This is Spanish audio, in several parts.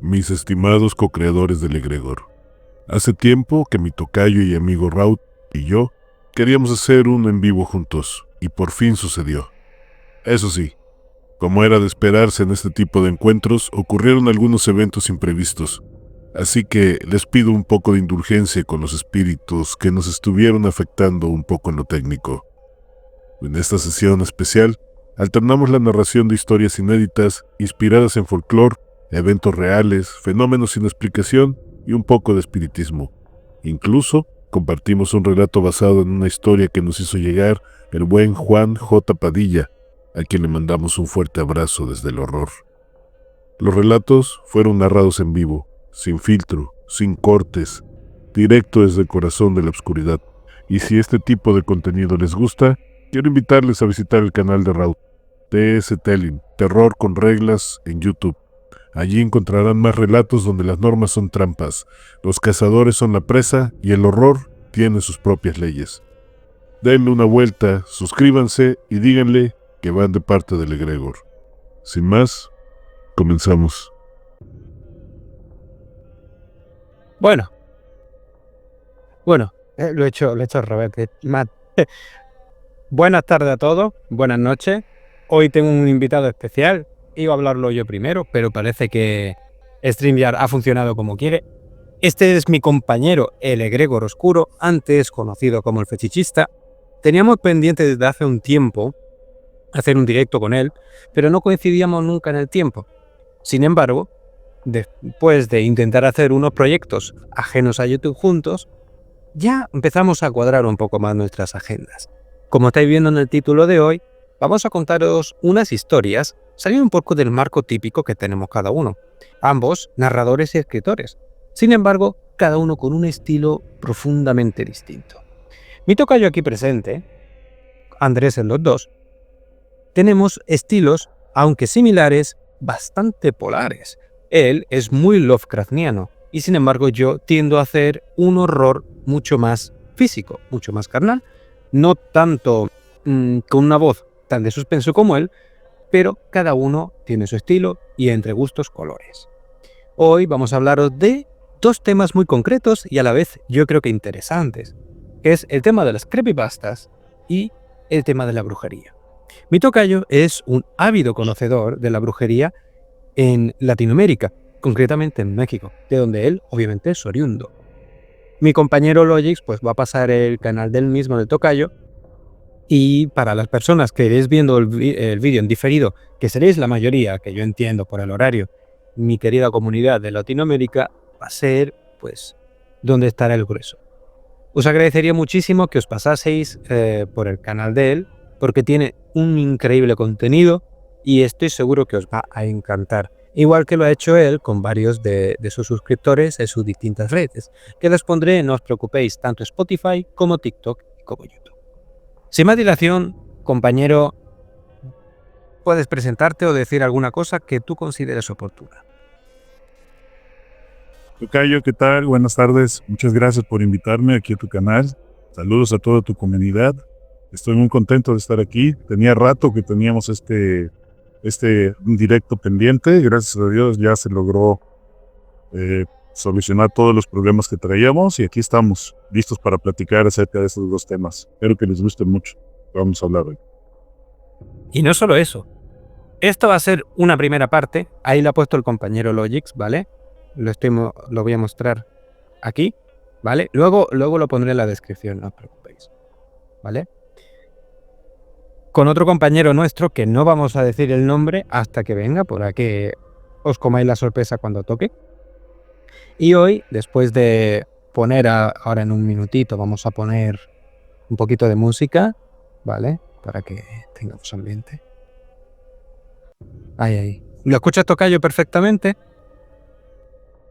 mis estimados co-creadores del egregor. Hace tiempo que mi tocayo y amigo Raut y yo queríamos hacer uno en vivo juntos, y por fin sucedió. Eso sí, como era de esperarse en este tipo de encuentros, ocurrieron algunos eventos imprevistos, así que les pido un poco de indulgencia con los espíritus que nos estuvieron afectando un poco en lo técnico. En esta sesión especial, alternamos la narración de historias inéditas, inspiradas en folclore, eventos reales, fenómenos sin explicación y un poco de espiritismo. Incluso, compartimos un relato basado en una historia que nos hizo llegar el buen Juan J. Padilla, a quien le mandamos un fuerte abrazo desde el horror. Los relatos fueron narrados en vivo, sin filtro, sin cortes, directo desde el corazón de la oscuridad. Y si este tipo de contenido les gusta, quiero invitarles a visitar el canal de Raut, TS Telling, Terror con Reglas, en YouTube. Allí encontrarán más relatos donde las normas son trampas, los cazadores son la presa y el horror tiene sus propias leyes. Denle una vuelta, suscríbanse y díganle que van de parte del egregor. Sin más, comenzamos. Bueno, lo he hecho al revés. Matt. Buenas tardes a todos, buenas noches. Hoy tengo un invitado especial. Iba a hablarlo yo primero, pero parece que StreamYard ha funcionado como quiere. Este es mi compañero, el egregor oscuro, antes conocido como el fechichista. Teníamos pendiente desde hace un tiempo hacer un directo con él, pero no coincidíamos nunca en el tiempo. Sin embargo, después de intentar hacer unos proyectos ajenos a YouTube juntos, ya empezamos a cuadrar un poco más nuestras agendas. Como estáis viendo en el título de hoy, vamos a contaros unas historias saliendo un poco del marco típico que tenemos cada uno. Ambos narradores y escritores. Sin embargo, cada uno con un estilo profundamente distinto. Mi tocayo aquí presente, Andrés en los dos, tenemos estilos, aunque similares, bastante polares. Él es muy Lovecraftiano y sin embargo yo tiendo a hacer un horror mucho más físico, mucho más carnal, no tanto con una voz tan de suspenso como él, pero cada uno tiene su estilo y entre gustos colores. Hoy vamos a hablaros de dos temas muy concretos y a la vez yo creo que interesantes, que es el tema de las creepypastas y el tema de la brujería. Mi tocayo es un ávido conocedor de la brujería en Latinoamérica, concretamente en México, de donde él obviamente es oriundo. Mi compañero Logix pues va a pasar el canal del mismo del tocayo, y para las personas que iréis viendo el vídeo en diferido, que seréis la mayoría, que yo entiendo por el horario, mi querida comunidad de Latinoamérica, va a ser pues donde estará el grueso. Os agradecería muchísimo que os pasaseis por el canal de él, porque tiene un increíble contenido y estoy seguro que os va a encantar. Igual que lo ha hecho él con varios de sus suscriptores en sus distintas redes, que les pondré, no os preocupéis, tanto Spotify como TikTok como YouTube. Sin más dilación, compañero, puedes presentarte o decir alguna cosa que tú consideres oportuna. Tocayo, ¿qué tal? Buenas tardes. Muchas gracias por invitarme aquí a tu canal. Saludos a toda tu comunidad. Estoy muy contento de estar aquí. Tenía rato que teníamos este directo pendiente. Gracias a Dios ya se logró solucionar todos los problemas que traíamos y aquí estamos listos para platicar acerca de estos dos temas. Espero que les guste mucho. Vamos a hablar hoy. Y no solo eso. Esto va a ser una primera parte. Ahí lo ha puesto el compañero Logix, ¿vale? Lo voy a mostrar aquí, ¿vale? Luego lo pondré en la descripción, no os preocupéis, ¿vale? Con otro compañero nuestro, que no vamos a decir el nombre hasta que venga, para que os comáis la sorpresa cuando toque. Y hoy, después de poner ahora en un minutito, vamos a poner un poquito de música, ¿vale? Para que tengamos ambiente. Ahí. ¿Lo escuchas, tocayo, perfectamente?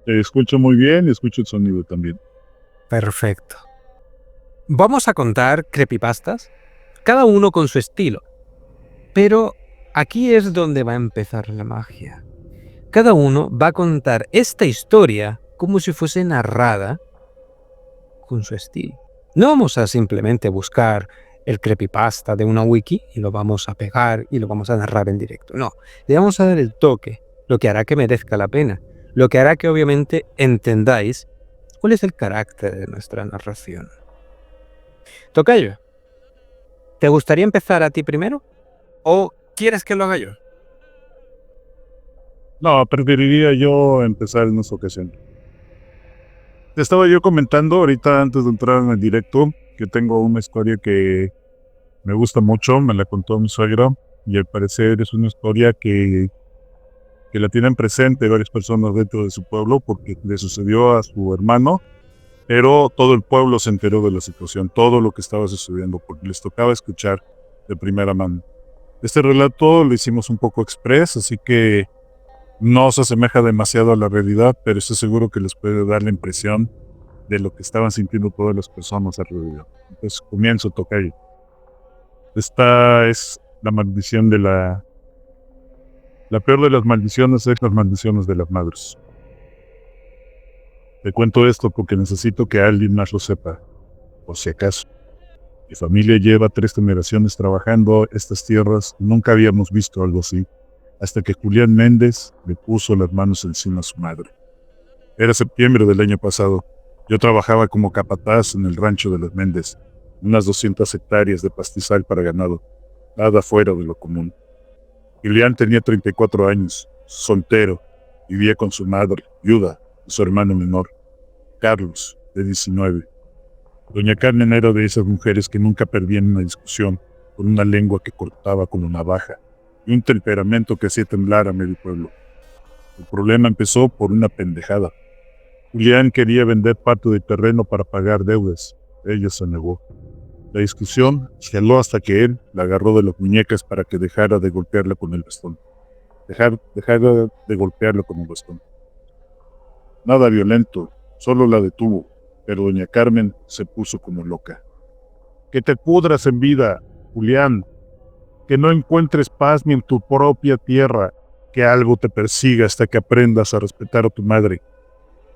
Te escucho muy bien y escucho el sonido también. Perfecto. Vamos a contar creepypastas, cada uno con su estilo. Pero aquí es donde va a empezar la magia. Cada uno va a contar esta historia como si fuese narrada con su estilo. No vamos a simplemente buscar el creepypasta de una wiki y lo vamos a pegar y lo vamos a narrar en directo. No, le vamos a dar el toque, lo que hará que merezca la pena, lo que hará que obviamente entendáis cuál es el carácter de nuestra narración. Tocayo, ¿te gustaría empezar a ti primero o quieres que lo haga yo? No, preferiría yo empezar en esta ocasión. Te estaba yo comentando ahorita antes de entrar en el directo que tengo una historia que me gusta mucho, me la contó mi suegra y al parecer es una historia que la tienen presente varias personas dentro de su pueblo porque le sucedió a su hermano, pero todo el pueblo se enteró de la situación, todo lo que estaba sucediendo, porque les tocaba escuchar de primera mano. Este relato lo hicimos un poco express, así que no se asemeja demasiado a la realidad, pero estoy seguro que les puede dar la impresión de lo que estaban sintiendo todas las personas alrededor. Entonces comienzo, tocayo. Esta es la maldición de la peor de las maldiciones es las maldiciones de las madres. Te cuento esto porque necesito que alguien más lo sepa, por si acaso. Mi familia lleva 3 generaciones trabajando estas tierras, nunca habíamos visto algo así, hasta que Julián Méndez le puso las manos encima a su madre. Era septiembre del año pasado. Yo trabajaba como capataz en el rancho de los Méndez, unas 200 hectáreas de pastizal para ganado, nada fuera de lo común. Julián tenía 34 años, soltero, vivía con su madre, viuda, y su hermano menor, Carlos, de 19. Doña Carmen era de esas mujeres que nunca perdían una discusión, con una lengua que cortaba con una navaja, y un temperamento que hacía temblar a medio pueblo. El problema empezó por una pendejada. Julián quería vender parte del terreno para pagar deudas. Ella se negó. La discusión escaló hasta que él la agarró de las muñecas para que dejara de golpearla con el bastón. Dejara de golpearla con el bastón. Nada violento, solo la detuvo, pero doña Carmen se puso como loca. Que te pudras en vida, Julián. Que no encuentres paz ni en tu propia tierra. Que algo te persiga hasta que aprendas a respetar a tu madre.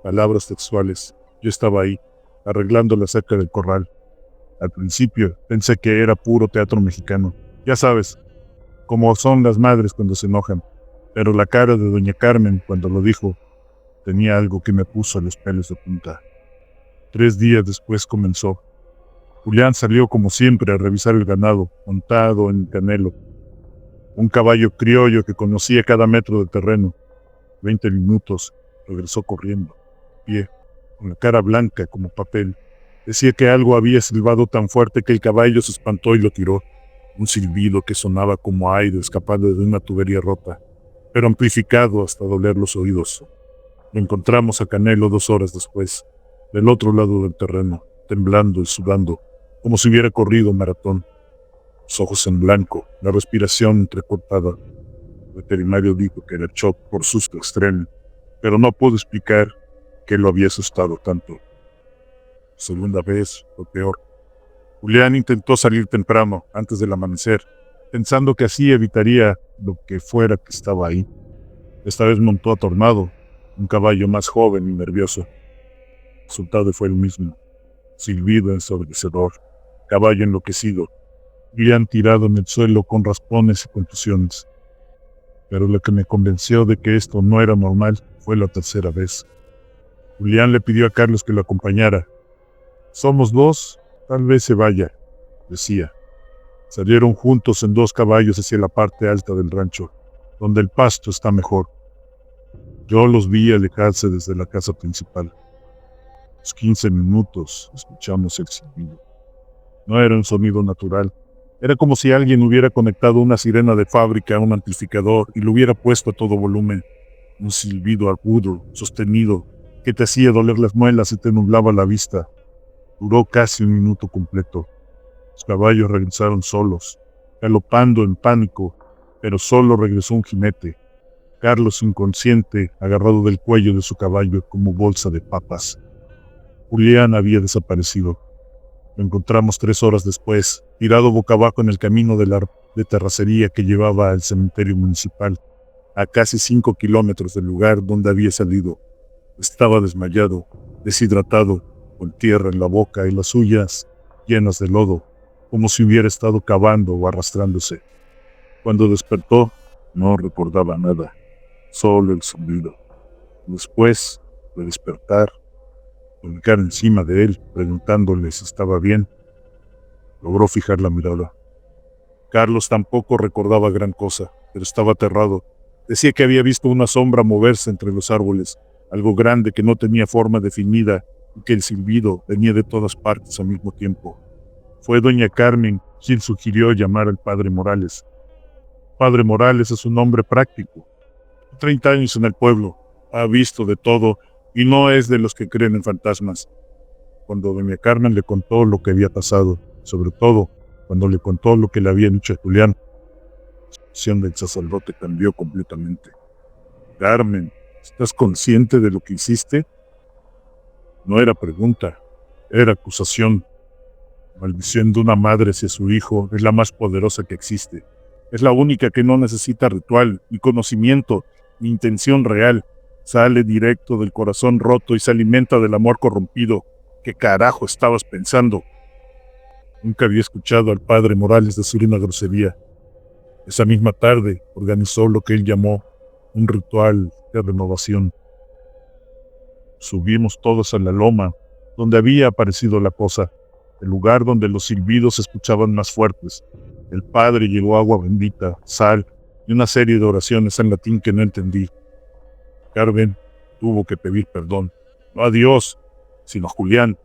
Palabras textuales. Yo estaba ahí, arreglando la cerca del corral. Al principio pensé que era puro teatro mexicano. Ya sabes, como son las madres cuando se enojan. Pero la cara de doña Carmen cuando lo dijo tenía algo que me puso los pelos de punta. 3 días después comenzó. Julián salió como siempre a revisar el ganado, montado en el Canelo. Un caballo criollo que conocía cada metro del terreno. 20 minutos, regresó corriendo, pie, con la cara blanca como papel. Decía que algo había silbado tan fuerte que el caballo se espantó y lo tiró. Un silbido que sonaba como aire escapando de una tubería rota, pero amplificado hasta doler los oídos. Lo encontramos a Canelo 2 horas después, del otro lado del terreno, temblando y sudando, como si hubiera corrido un maratón. Los ojos en blanco, la respiración entrecortada. El veterinario dijo que era shock por susto extremo, pero no pudo explicar qué lo había asustado tanto. Segunda vez, fue peor. Julián intentó salir temprano, antes del amanecer, pensando que así evitaría lo que fuera que estaba ahí. Esta vez montó a Tornado, un caballo más joven y nervioso. El resultado fue el mismo. Silbido ensordecedor, caballo enloquecido, Julián tirado en el suelo con raspones y contusiones. Pero lo que me convenció de que esto no era normal fue la tercera vez. Julián le pidió a Carlos que lo acompañara. Somos 2, tal vez se vaya, decía. Salieron juntos en 2 caballos hacia la parte alta del rancho, donde el pasto está mejor. Yo los vi alejarse desde la casa principal. A los 15 minutos escuchamos el silbido. No era un sonido natural. Era como si alguien hubiera conectado una sirena de fábrica a un amplificador y lo hubiera puesto a todo volumen. Un silbido agudo, sostenido, que te hacía doler las muelas y te nublaba la vista. Duró casi 1 minuto completo. Los caballos regresaron solos, galopando en pánico, pero solo regresó un jinete. Carlos inconsciente, agarrado del cuello de su caballo como bolsa de papas. Julián había desaparecido. Lo encontramos 3 horas después, tirado boca abajo en el camino de terracería que llevaba al cementerio municipal, a casi 5 kilómetros del lugar donde había salido. Estaba desmayado, deshidratado, con tierra en la boca y las uñas llenas de lodo, como si hubiera estado cavando o arrastrándose. Cuando despertó, no recordaba nada, solo el zumbido. Después de despertar, brincar encima de él, preguntándole si estaba bien, logró fijar la mirada. Carlos tampoco recordaba gran cosa, pero estaba aterrado. Decía que había visto una sombra moverse entre los árboles, algo grande que no tenía forma definida y que el silbido venía de todas partes al mismo tiempo. Fue doña Carmen quien sugirió llamar al padre Morales. Padre Morales es un hombre práctico. 30 años en el pueblo, ha visto de todo y no es de los que creen en fantasmas. Cuando doña Carmen le contó lo que había pasado, sobre todo cuando le contó lo que le había dicho a Julián, la expresión del sacerdote cambió completamente. Carmen, ¿estás consciente de lo que hiciste? No era pregunta, era acusación. La maldición de una madre hacia su hijo es la más poderosa que existe. Es la única que no necesita ritual, ni conocimiento, ni intención real. Sale directo del corazón roto y se alimenta del amor corrompido. ¿Qué carajo estabas pensando? Nunca había escuchado al padre Morales decir una grosería. Esa misma tarde organizó lo que él llamó un ritual de renovación. Subimos todos a la loma, donde había aparecido la cosa, el lugar donde los silbidos se escuchaban más fuertes. El padre llevó agua bendita, sal y una serie de oraciones en latín que no entendí. Carmen tuvo que pedir perdón, no a Dios, sino a Julián.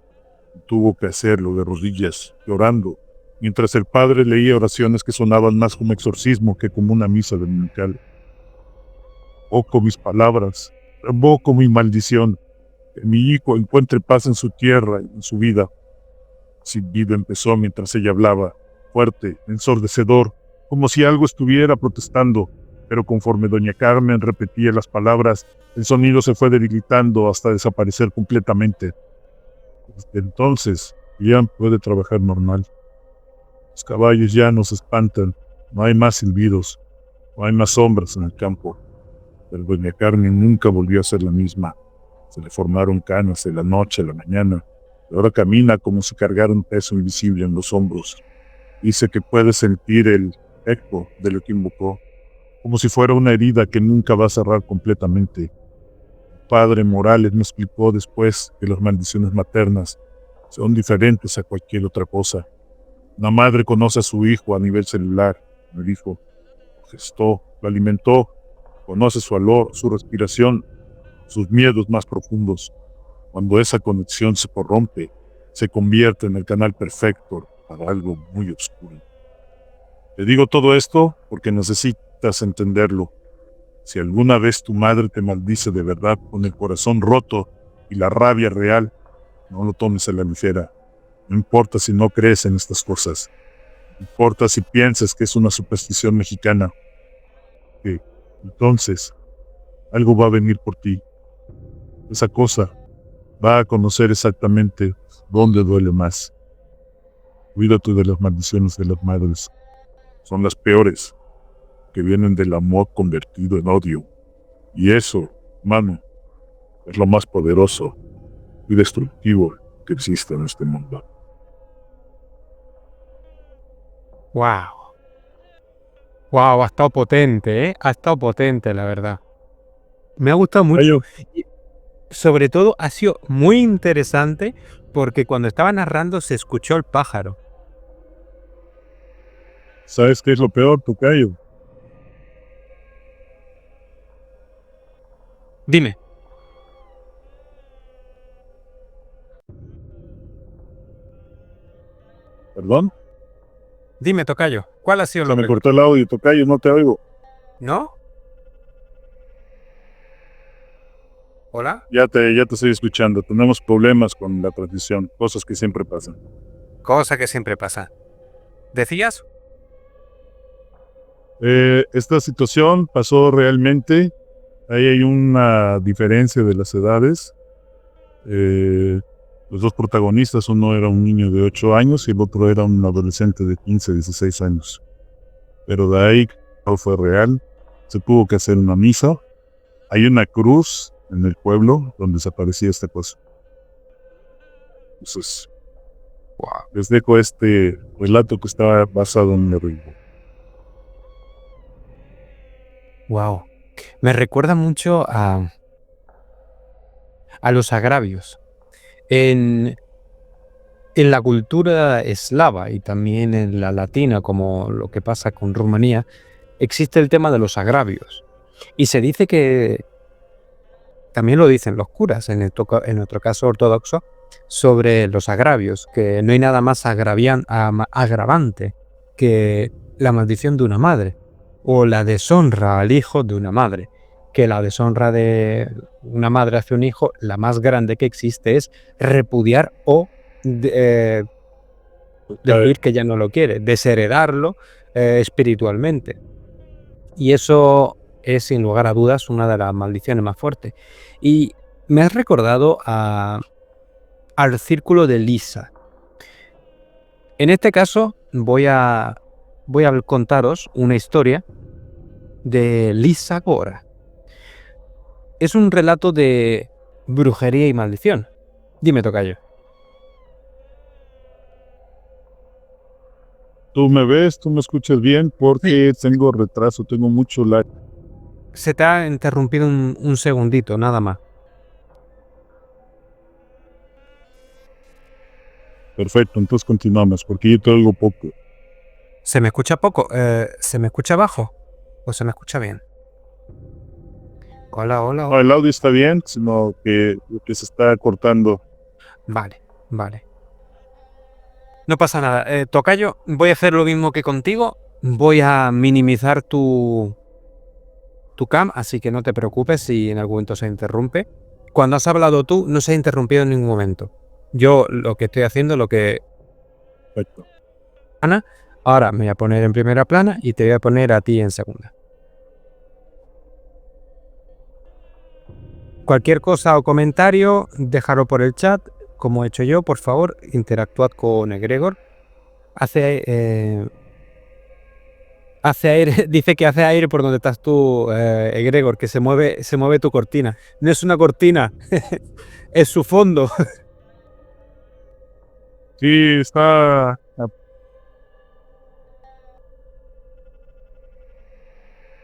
Tuvo que hacerlo de rodillas, llorando, mientras el padre leía oraciones que sonaban más como exorcismo que como una misa dominical. Invoco mis palabras, invoco mi maldición, que mi hijo encuentre paz en su tierra y en su vida. El silbido empezó mientras ella hablaba, fuerte, ensordecedor, como si algo estuviera protestando, pero conforme doña Carmen repetía las palabras, el sonido se fue debilitando hasta desaparecer completamente. Desde entonces, Julián puede trabajar normal. Los caballos ya no se espantan, no hay más silbidos, no hay más sombras en el campo. Pero doña Carmen nunca volvió a ser la misma. Se le formaron canas de la noche a la mañana, y ahora camina como si cargara un peso invisible en los hombros. Dice que puede sentir el eco de lo que invocó, como si fuera una herida que nunca va a cerrar completamente. Padre Morales me explicó después que las maldiciones maternas son diferentes a cualquier otra cosa. Una madre conoce a su hijo a nivel celular, me dijo. Lo gestó, lo alimentó, conoce su olor, su respiración, sus miedos más profundos. Cuando esa conexión se corrompe, se convierte en el canal perfecto para algo muy oscuro. Te digo todo esto porque necesitas entenderlo. Si alguna vez tu madre te maldice de verdad con el corazón roto y la rabia real, no lo tomes a la ligera. No importa si no crees en estas cosas. No importa si piensas que es una superstición mexicana. Que entonces algo va a venir por ti. Esa cosa va a conocer exactamente dónde duele más. Cuídate de las maldiciones de las madres. Son las peores, que vienen del amor convertido en odio. Y eso, mano, es lo más poderoso y destructivo que existe en este mundo. Wow. Wow, ha estado potente, ¿eh? Ha estado potente, la verdad. Me ha gustado mucho. Y sobre todo, ha sido muy interesante porque cuando estaba narrando se escuchó el pájaro. ¿Sabes qué es lo peor, tocayo? Dime. ¿Perdón? Dime, tocayo. ¿Cuál ha sido Se lo me peor? cortó el audio, tocayo, no te oigo. ¿No? ¿Hola? Ya te estoy escuchando. Tenemos problemas con la transmisión, cosas que siempre pasan. Cosa que siempre pasa. ¿Decías? Esta situación pasó realmente. Ahí hay una diferencia de las edades. Los dos protagonistas, uno era un niño de 8 años y el otro era un adolescente de 15, 16 años. Pero de ahí no fue real. Se tuvo que hacer una misa. Hay una cruz en el pueblo donde se aparecía esta cosa. Entonces, les dejo este relato que está basado en mi ritmo. Wow. Me recuerda mucho a a los agravios. En la cultura eslava y también en la latina, como lo que pasa con Rumanía, existe el tema de los agravios. Y se dice que, también lo dicen los curas, en nuestro caso ortodoxo, sobre los agravios, que no hay nada más agravante que la maldición de una madre, o la deshonra al hijo de una madre. Que la deshonra de una madre hacia un hijo, la más grande que existe, es repudiar o decir que ya no lo quiere, desheredarlo espiritualmente. Y eso es, sin lugar a dudas, una de las maldiciones más fuertes. Y me has recordado al círculo de Lisa. En este caso voy a contaros una historia de Lisa Gora. Es un relato de brujería y maldición. Dime, tocayo. ¿Tú me ves? ¿Tú me escuchas bien? Porque tengo retraso, tengo mucho lag. Se te ha interrumpido un segundito, nada más. Perfecto, entonces continuamos, porque yo te oigo poco. ¿Se me escucha poco? ¿Se me escucha bajo? ¿O se me escucha bien? Hola. No, el audio está bien, sino que se está cortando. Vale. No pasa nada. Tocayo, voy a hacer lo mismo que contigo. Voy a minimizar tu cam, así que no te preocupes si en algún momento se interrumpe. Cuando has hablado tú, no se ha interrumpido en ningún momento. Yo lo que estoy haciendo, Perfecto. Ana, ahora me voy a poner en primera plana y te voy a poner a ti en segunda. Cualquier cosa o comentario, déjalo por el chat, como he hecho yo, por favor, interactuad con Egregor. Hace aire, dice que hace aire por donde estás tú, Egregor, que se mueve tu cortina. No es una cortina, es su fondo. Sí, está...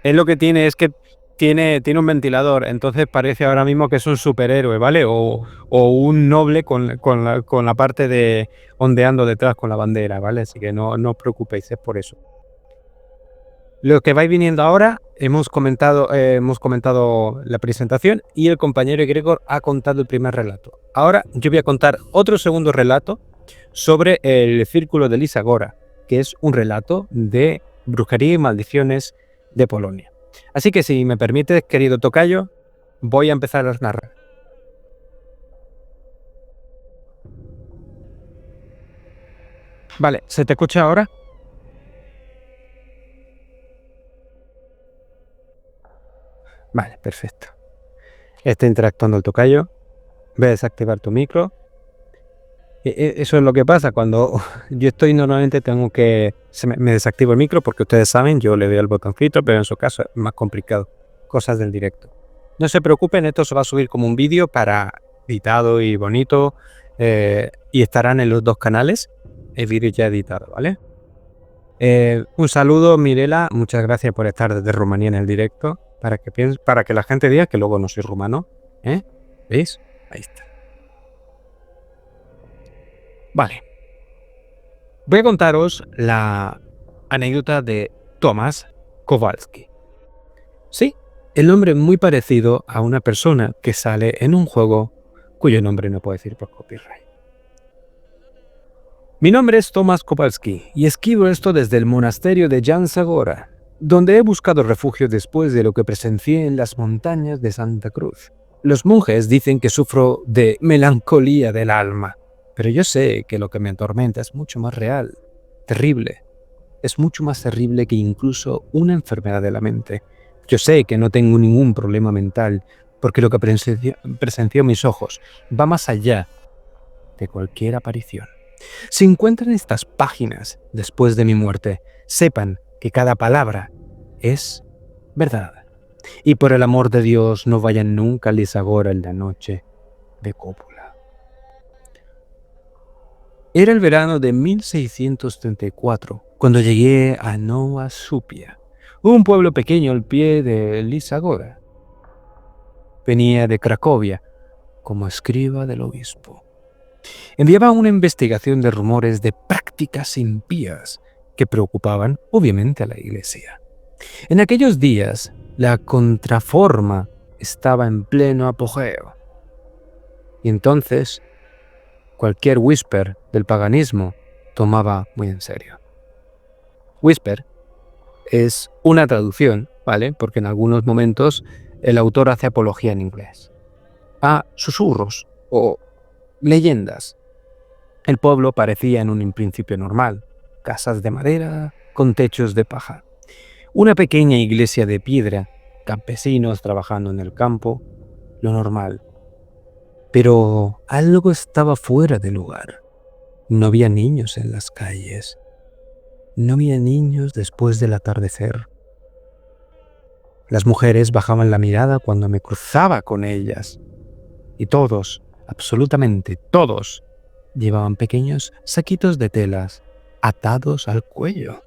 Es lo que tiene, es que tiene un ventilador, entonces parece ahora mismo que es un superhéroe, ¿vale? O un noble con la parte de ondeando detrás con la bandera, ¿vale? Así que no os preocupéis, es por eso. Lo que vais viniendo ahora, hemos comentado la presentación y el compañero Gregor ha contado el primer relato. Ahora yo voy a contar otro segundo relato sobre el Círculo de Lisa Gora, que es un relato de brujería y maldiciones de Polonia. Así que si me permites, querido tocayo, voy a empezar a narrar. Vale, ¿se te escucha ahora? Vale, perfecto. Está interactuando el tocayo. Voy a desactivar tu micro. Eso es lo que pasa cuando yo estoy, normalmente tengo que... me desactivo el micro porque ustedes saben, yo le doy al botoncito, pero en su caso es más complicado. Cosas del directo. No se preocupen, esto se va a subir como un vídeo para editado y bonito, y estarán en los dos canales, el vídeo ya editado, ¿vale? Un saludo, Mirela, muchas gracias por estar desde Rumanía en el directo, para que la gente diga que luego no soy rumano, ¿veis? Ahí está. Vale. Voy a contaros la anécdota de Tomasz Kowalski. Sí, el nombre es muy parecido a una persona que sale en un juego cuyo nombre no puedo decir por copyright. Mi nombre es Tomasz Kowalski y escribo esto desde el monasterio de Jan Zagora, donde he buscado refugio después de lo que presencié en las montañas de Santa Cruz. Los monjes dicen que sufro de melancolía del alma, pero yo sé que lo que me atormenta es mucho más real, terrible. Es mucho más terrible que incluso una enfermedad de la mente. Yo sé que no tengo ningún problema mental, porque lo que presenció mis ojos va más allá de cualquier aparición. Si encuentran estas páginas después de mi muerte, sepan que cada palabra es verdad. Y por el amor de Dios, no vayan nunca a Lisagora en la noche de cópula. Era el verano de 1634, cuando llegué a Nowa Supia, un pueblo pequeño al pie de Lisagora. Venía de Cracovia, como escriba del obispo. Enviaba una investigación de rumores de prácticas impías que preocupaban, obviamente, a la Iglesia. En aquellos días, la contraforma estaba en pleno apogeo. Y entonces, cualquier whisper del paganismo tomaba muy en serio. Whisper es una traducción, ¿vale? Porque en algunos momentos el autor hace apología en inglés. A susurros o leyendas. El pueblo parecía en un principio normal. Casas de madera con techos de paja. Una pequeña iglesia de piedra, campesinos trabajando en el campo, lo normal. Pero algo estaba fuera de lugar. No había niños en las calles. No había niños después del atardecer. Las mujeres bajaban la mirada cuando me cruzaba con ellas. Y todos, absolutamente todos, llevaban pequeños saquitos de telas atados al cuello.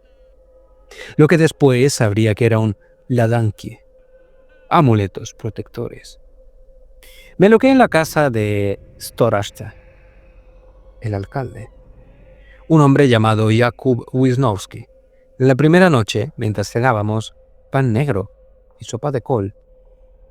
Lo que después sabría que era un ladanki, amuletos protectores. Me aloqué en la casa de Storashta, el alcalde, un hombre llamado Jakub Wisnowski. En la primera noche, mientras cenábamos, pan negro y sopa de col,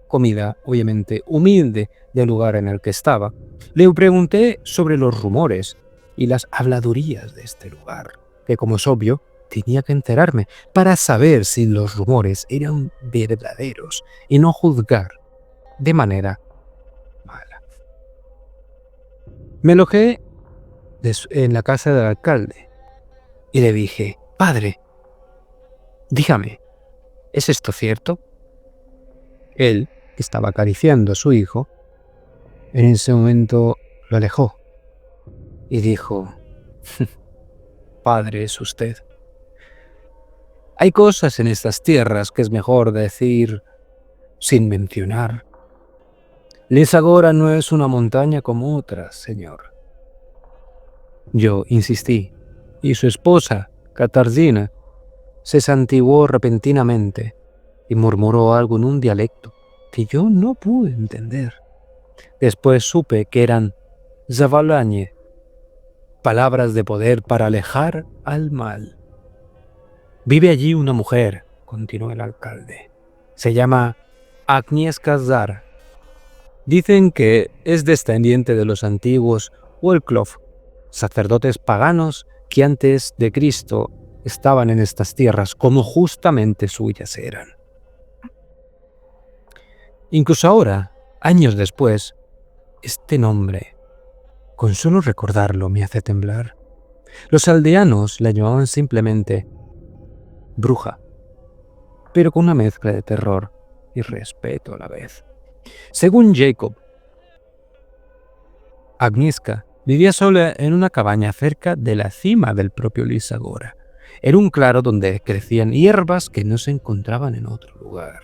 comida obviamente humilde del lugar en el que estaba, le pregunté sobre los rumores y las habladurías de este lugar, que como es obvio, tenía que enterarme para saber si los rumores eran verdaderos y no juzgar de manera mala. Me alojé en la casa del alcalde y le dije: «Padre, dígame, ¿es esto cierto?». Él, que estaba acariciando a su hijo, en ese momento lo alejó y dijo: «Padre es usted. Hay cosas en estas tierras que es mejor decir sin mencionar. Lisagora no es una montaña como otras, señor». Yo insistí, y su esposa, Katarzyna, se santiguó repentinamente y murmuró algo en un dialecto que yo no pude entender. Después supe que eran zavalanie, palabras de poder para alejar al mal. «Vive allí una mujer», continuó el alcalde. «Se llama Agnieszka Zar. Dicen que es descendiente de los antiguos Wolklov, sacerdotes paganos que antes de Cristo estaban en estas tierras, como justamente suyas eran. Incluso ahora, años después, este nombre, con solo recordarlo, me hace temblar. Los aldeanos la llamaban simplemente bruja, pero con una mezcla de terror y respeto a la vez. Según Jacob, Agnieszka vivía sola en una cabaña cerca de la cima del propio Lisagora. Era un claro donde crecían hierbas que no se encontraban en otro lugar.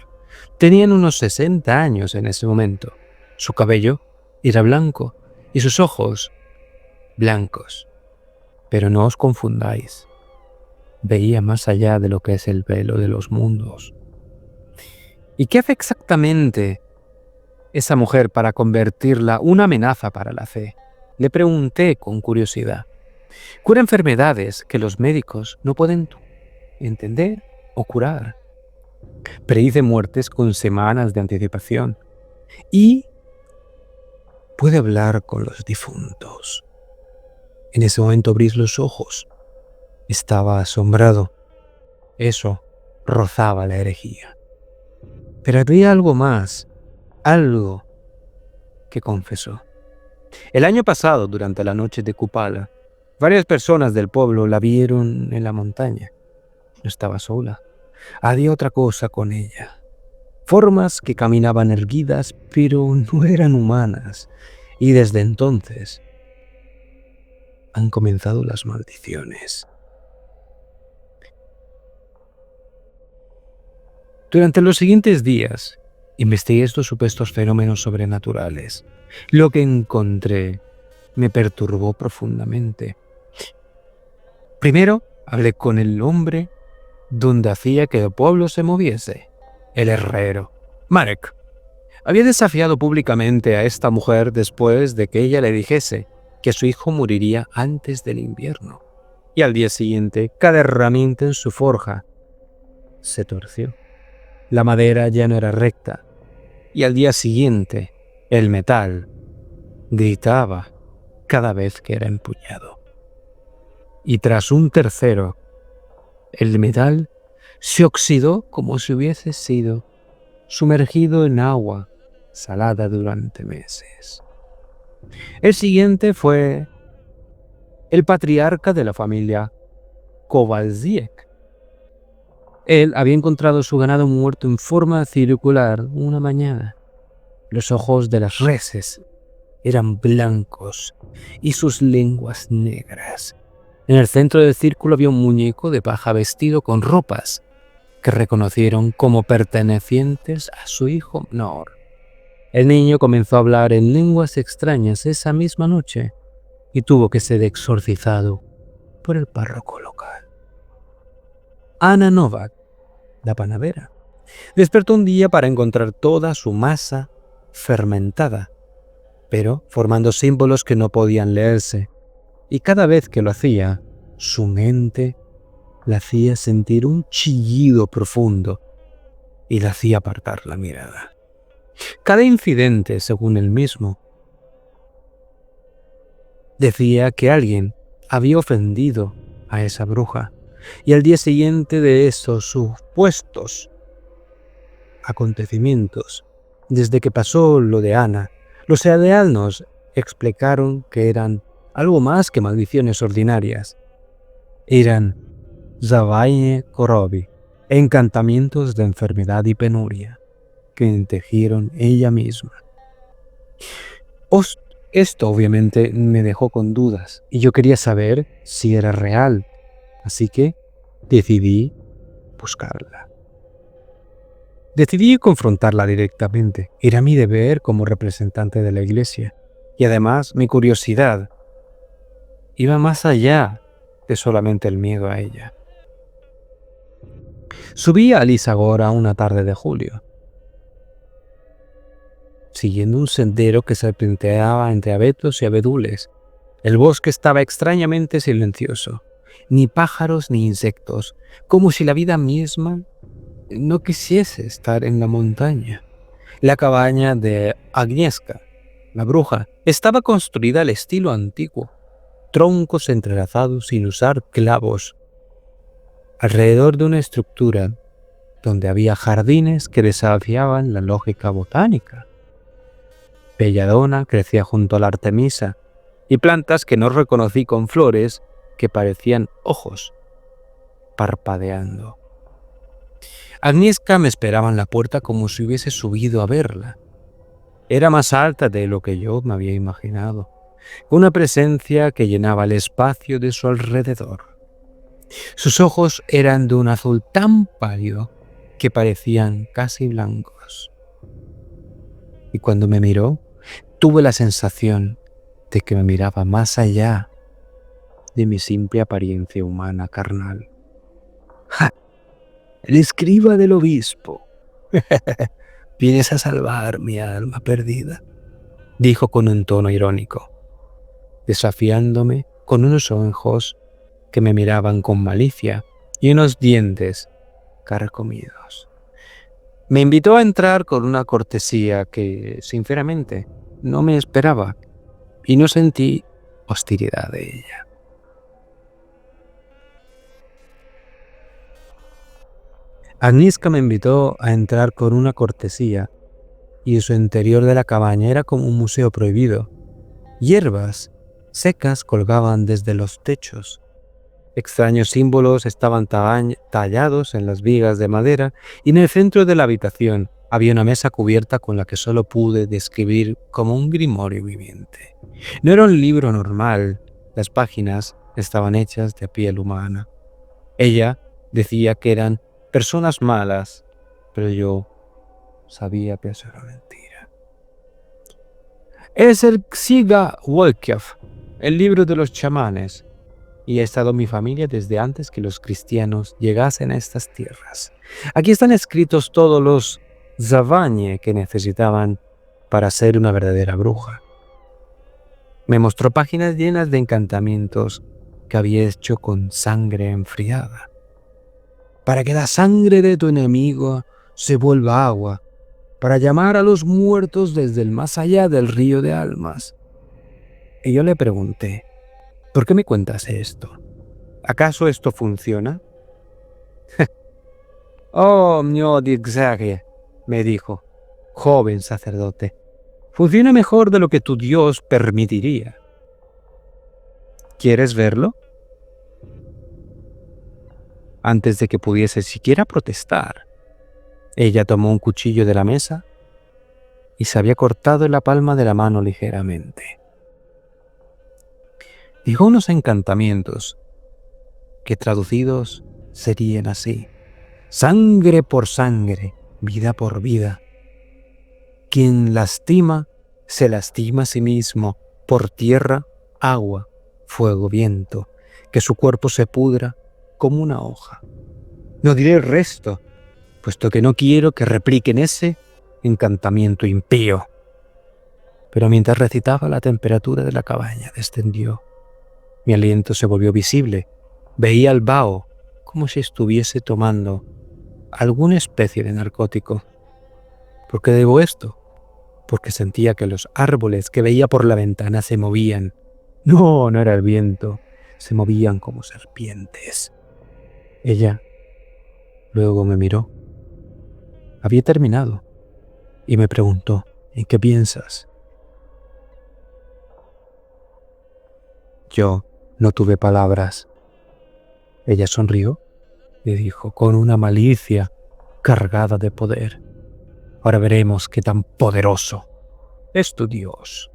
Tenían unos 60 años en ese momento. Su cabello era blanco y sus ojos blancos. Pero no os confundáis. Veía más allá de lo que es el velo de los mundos. ¿Y qué hace exactamente esa mujer para convertirla una amenaza para la fe? Le pregunté con curiosidad. Cura enfermedades que los médicos no pueden entender o curar. Predice muertes con semanas de anticipación. Y puede hablar con los difuntos. En ese momento abrí los ojos. Estaba asombrado. Eso rozaba la herejía. Pero había algo más, algo que confesó. El año pasado, durante la noche de Kupala, varias personas del pueblo la vieron en la montaña. No estaba sola. Había otra cosa con ella. Formas que caminaban erguidas, pero no eran humanas. Y desde entonces han comenzado las maldiciones. Durante los siguientes días, investigué estos supuestos fenómenos sobrenaturales. Lo que encontré me perturbó profundamente. Primero, hablé con el hombre donde hacía que el pueblo se moviese, el herrero, Marek. Había desafiado públicamente a esta mujer después de que ella le dijese que su hijo moriría antes del invierno. Y al día siguiente, cada herramienta en su forja se torció. La madera ya no era recta. Y al día siguiente, el metal gritaba cada vez que era empuñado. Y tras un tercero, el metal se oxidó como si hubiese sido sumergido en agua salada durante meses. El siguiente fue el patriarca de la familia Kowalczyk. Él había encontrado su ganado muerto en forma circular una mañana. Los ojos de las reses eran blancos y sus lenguas negras. En el centro del círculo había un muñeco de paja vestido con ropas que reconocieron como pertenecientes a su hijo menor. El niño comenzó a hablar en lenguas extrañas esa misma noche y tuvo que ser exorcizado por el párroco local. Anna Novak, la panadera, despertó un día para encontrar toda su masa fermentada, pero formando símbolos que no podían leerse, y cada vez que lo hacía, su mente la hacía sentir un chillido profundo y la hacía apartar la mirada. Cada incidente, según él mismo, decía que alguien había ofendido a esa bruja, y al día siguiente de esos supuestos acontecimientos, desde que pasó lo de Ana, los aldeanos explicaron que eran algo más que maldiciones ordinarias. Eran Zavaine Korobi, encantamientos de enfermedad y penuria que tejieron ella misma. Esto obviamente me dejó con dudas y yo quería saber si era real, así que decidí buscarla. Decidí confrontarla directamente. Era mi deber como representante de la iglesia. Y además mi curiosidad iba más allá de solamente el miedo a ella. Subí a Lisagora una tarde de julio, siguiendo un sendero que serpenteaba entre abetos y abedules. El bosque estaba extrañamente silencioso. Ni pájaros ni insectos, como si la vida misma no quisiese estar en la montaña. La cabaña de Agnieszka, la bruja, estaba construida al estilo antiguo, troncos entrelazados sin usar clavos, alrededor de una estructura donde había jardines que desafiaban la lógica botánica. Belladona crecía junto a la Artemisa y plantas que no reconocí con flores que parecían ojos parpadeando. Agnieszka me esperaba en la puerta como si hubiese subido a verla. Era más alta de lo que yo me había imaginado, con una presencia que llenaba el espacio de su alrededor. Sus ojos eran de un azul tan pálido que parecían casi blancos. Y cuando me miró, tuve la sensación de que me miraba más allá de mi simple apariencia humana carnal. ¡Ja! El escriba del obispo. ¿Vienes a salvar mi alma perdida?, dijo con un tono irónico, desafiándome con unos ojos que me miraban con malicia y unos dientes carcomidos. Me invitó a entrar con una cortesía que, sinceramente, no me esperaba y no sentí hostilidad de ella. Agnieszka me invitó a entrar con una cortesía y su interior de la cabaña era como un museo prohibido. Hierbas secas colgaban desde los techos. Extraños símbolos estaban tallados en las vigas de madera y en el centro de la habitación había una mesa cubierta con la que solo pude describir como un grimorio viviente. No era un libro normal, las páginas estaban hechas de piel humana. Ella decía que eran personas malas, pero yo sabía que eso era mentira. Es el Ksiga Wolkiev, el libro de los chamanes, y ha estado mi familia desde antes que los cristianos llegasen a estas tierras. Aquí están escritos todos los Zavañe que necesitaban para ser una verdadera bruja. Me mostró páginas llenas de encantamientos que había hecho con sangre enfriada, para que la sangre de tu enemigo se vuelva agua, para llamar a los muertos desde el más allá del río de almas. Y yo le pregunté, ¿por qué me cuentas esto? ¿Acaso esto funciona? Oh, mio Digzague, me dijo, joven sacerdote, funciona mejor de lo que tu Dios permitiría. ¿Quieres verlo? Antes de que pudiese siquiera protestar, ella tomó un cuchillo de la mesa y se había cortado en la palma de la mano ligeramente. Dijo unos encantamientos que traducidos serían así: sangre por sangre, vida por vida. Quien lastima, se lastima a sí mismo, por tierra, agua, fuego, viento, que su cuerpo se pudra como una hoja. No diré el resto, puesto que no quiero que repliquen ese encantamiento impío. Pero mientras recitaba, la temperatura de la cabaña descendió. Mi aliento se volvió visible. Veía al vaho como si estuviese tomando alguna especie de narcótico. ¿Por qué debo esto? Porque sentía que los árboles que veía por la ventana se movían. No era el viento. Se movían como serpientes. Ella luego me miró. Había terminado y me preguntó, ¿en qué piensas? Yo no tuve palabras. Ella sonrió y dijo con una malicia cargada de poder: ahora veremos qué tan poderoso es tu Dios.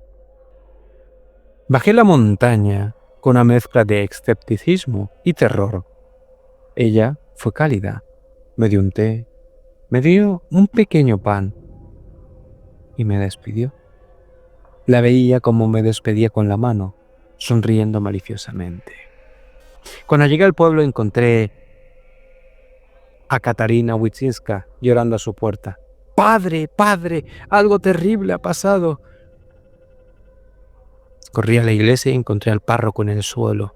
Bajé la montaña con una mezcla de escepticismo y terror. Ella fue cálida, me dio un té, me dio un pequeño pan y me despidió. La veía como me despedía con la mano, sonriendo maliciosamente. Cuando llegué al pueblo encontré a Katarina Witsinska llorando a su puerta. ¡Padre, padre! ¡Algo terrible ha pasado! Corrí a la iglesia y encontré al párroco en el suelo,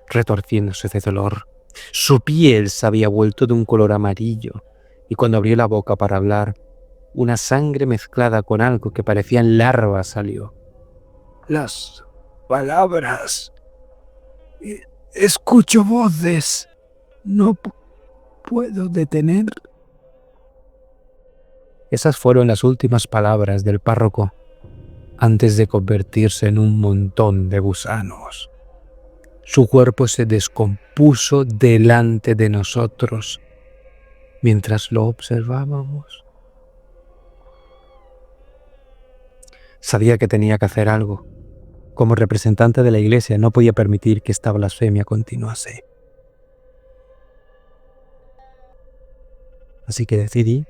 retorciéndose de dolor. Su piel se había vuelto de un color amarillo y cuando abrió la boca para hablar, una sangre mezclada con algo que parecían larvas salió. Las palabras. Escucho voces. No puedo detener. Esas fueron las últimas palabras del párroco antes de convertirse en un montón de gusanos. Su cuerpo se descompuso delante de nosotros mientras lo observábamos. Sabía que tenía que hacer algo. Como representante de la iglesia no podía permitir que esta blasfemia continuase. Así que decidí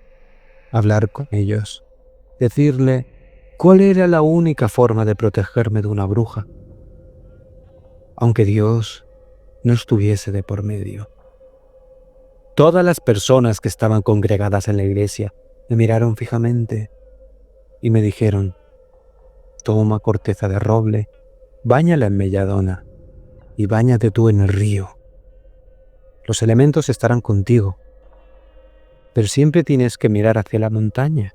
hablar con ellos, decirle cuál era la única forma de protegerme de una bruja, aunque Dios no estuviese de por medio. Todas las personas que estaban congregadas en la iglesia me miraron fijamente y me dijeron: toma corteza de roble, báñala en melladona y báñate tú en el río. Los elementos estarán contigo, pero siempre tienes que mirar hacia la montaña.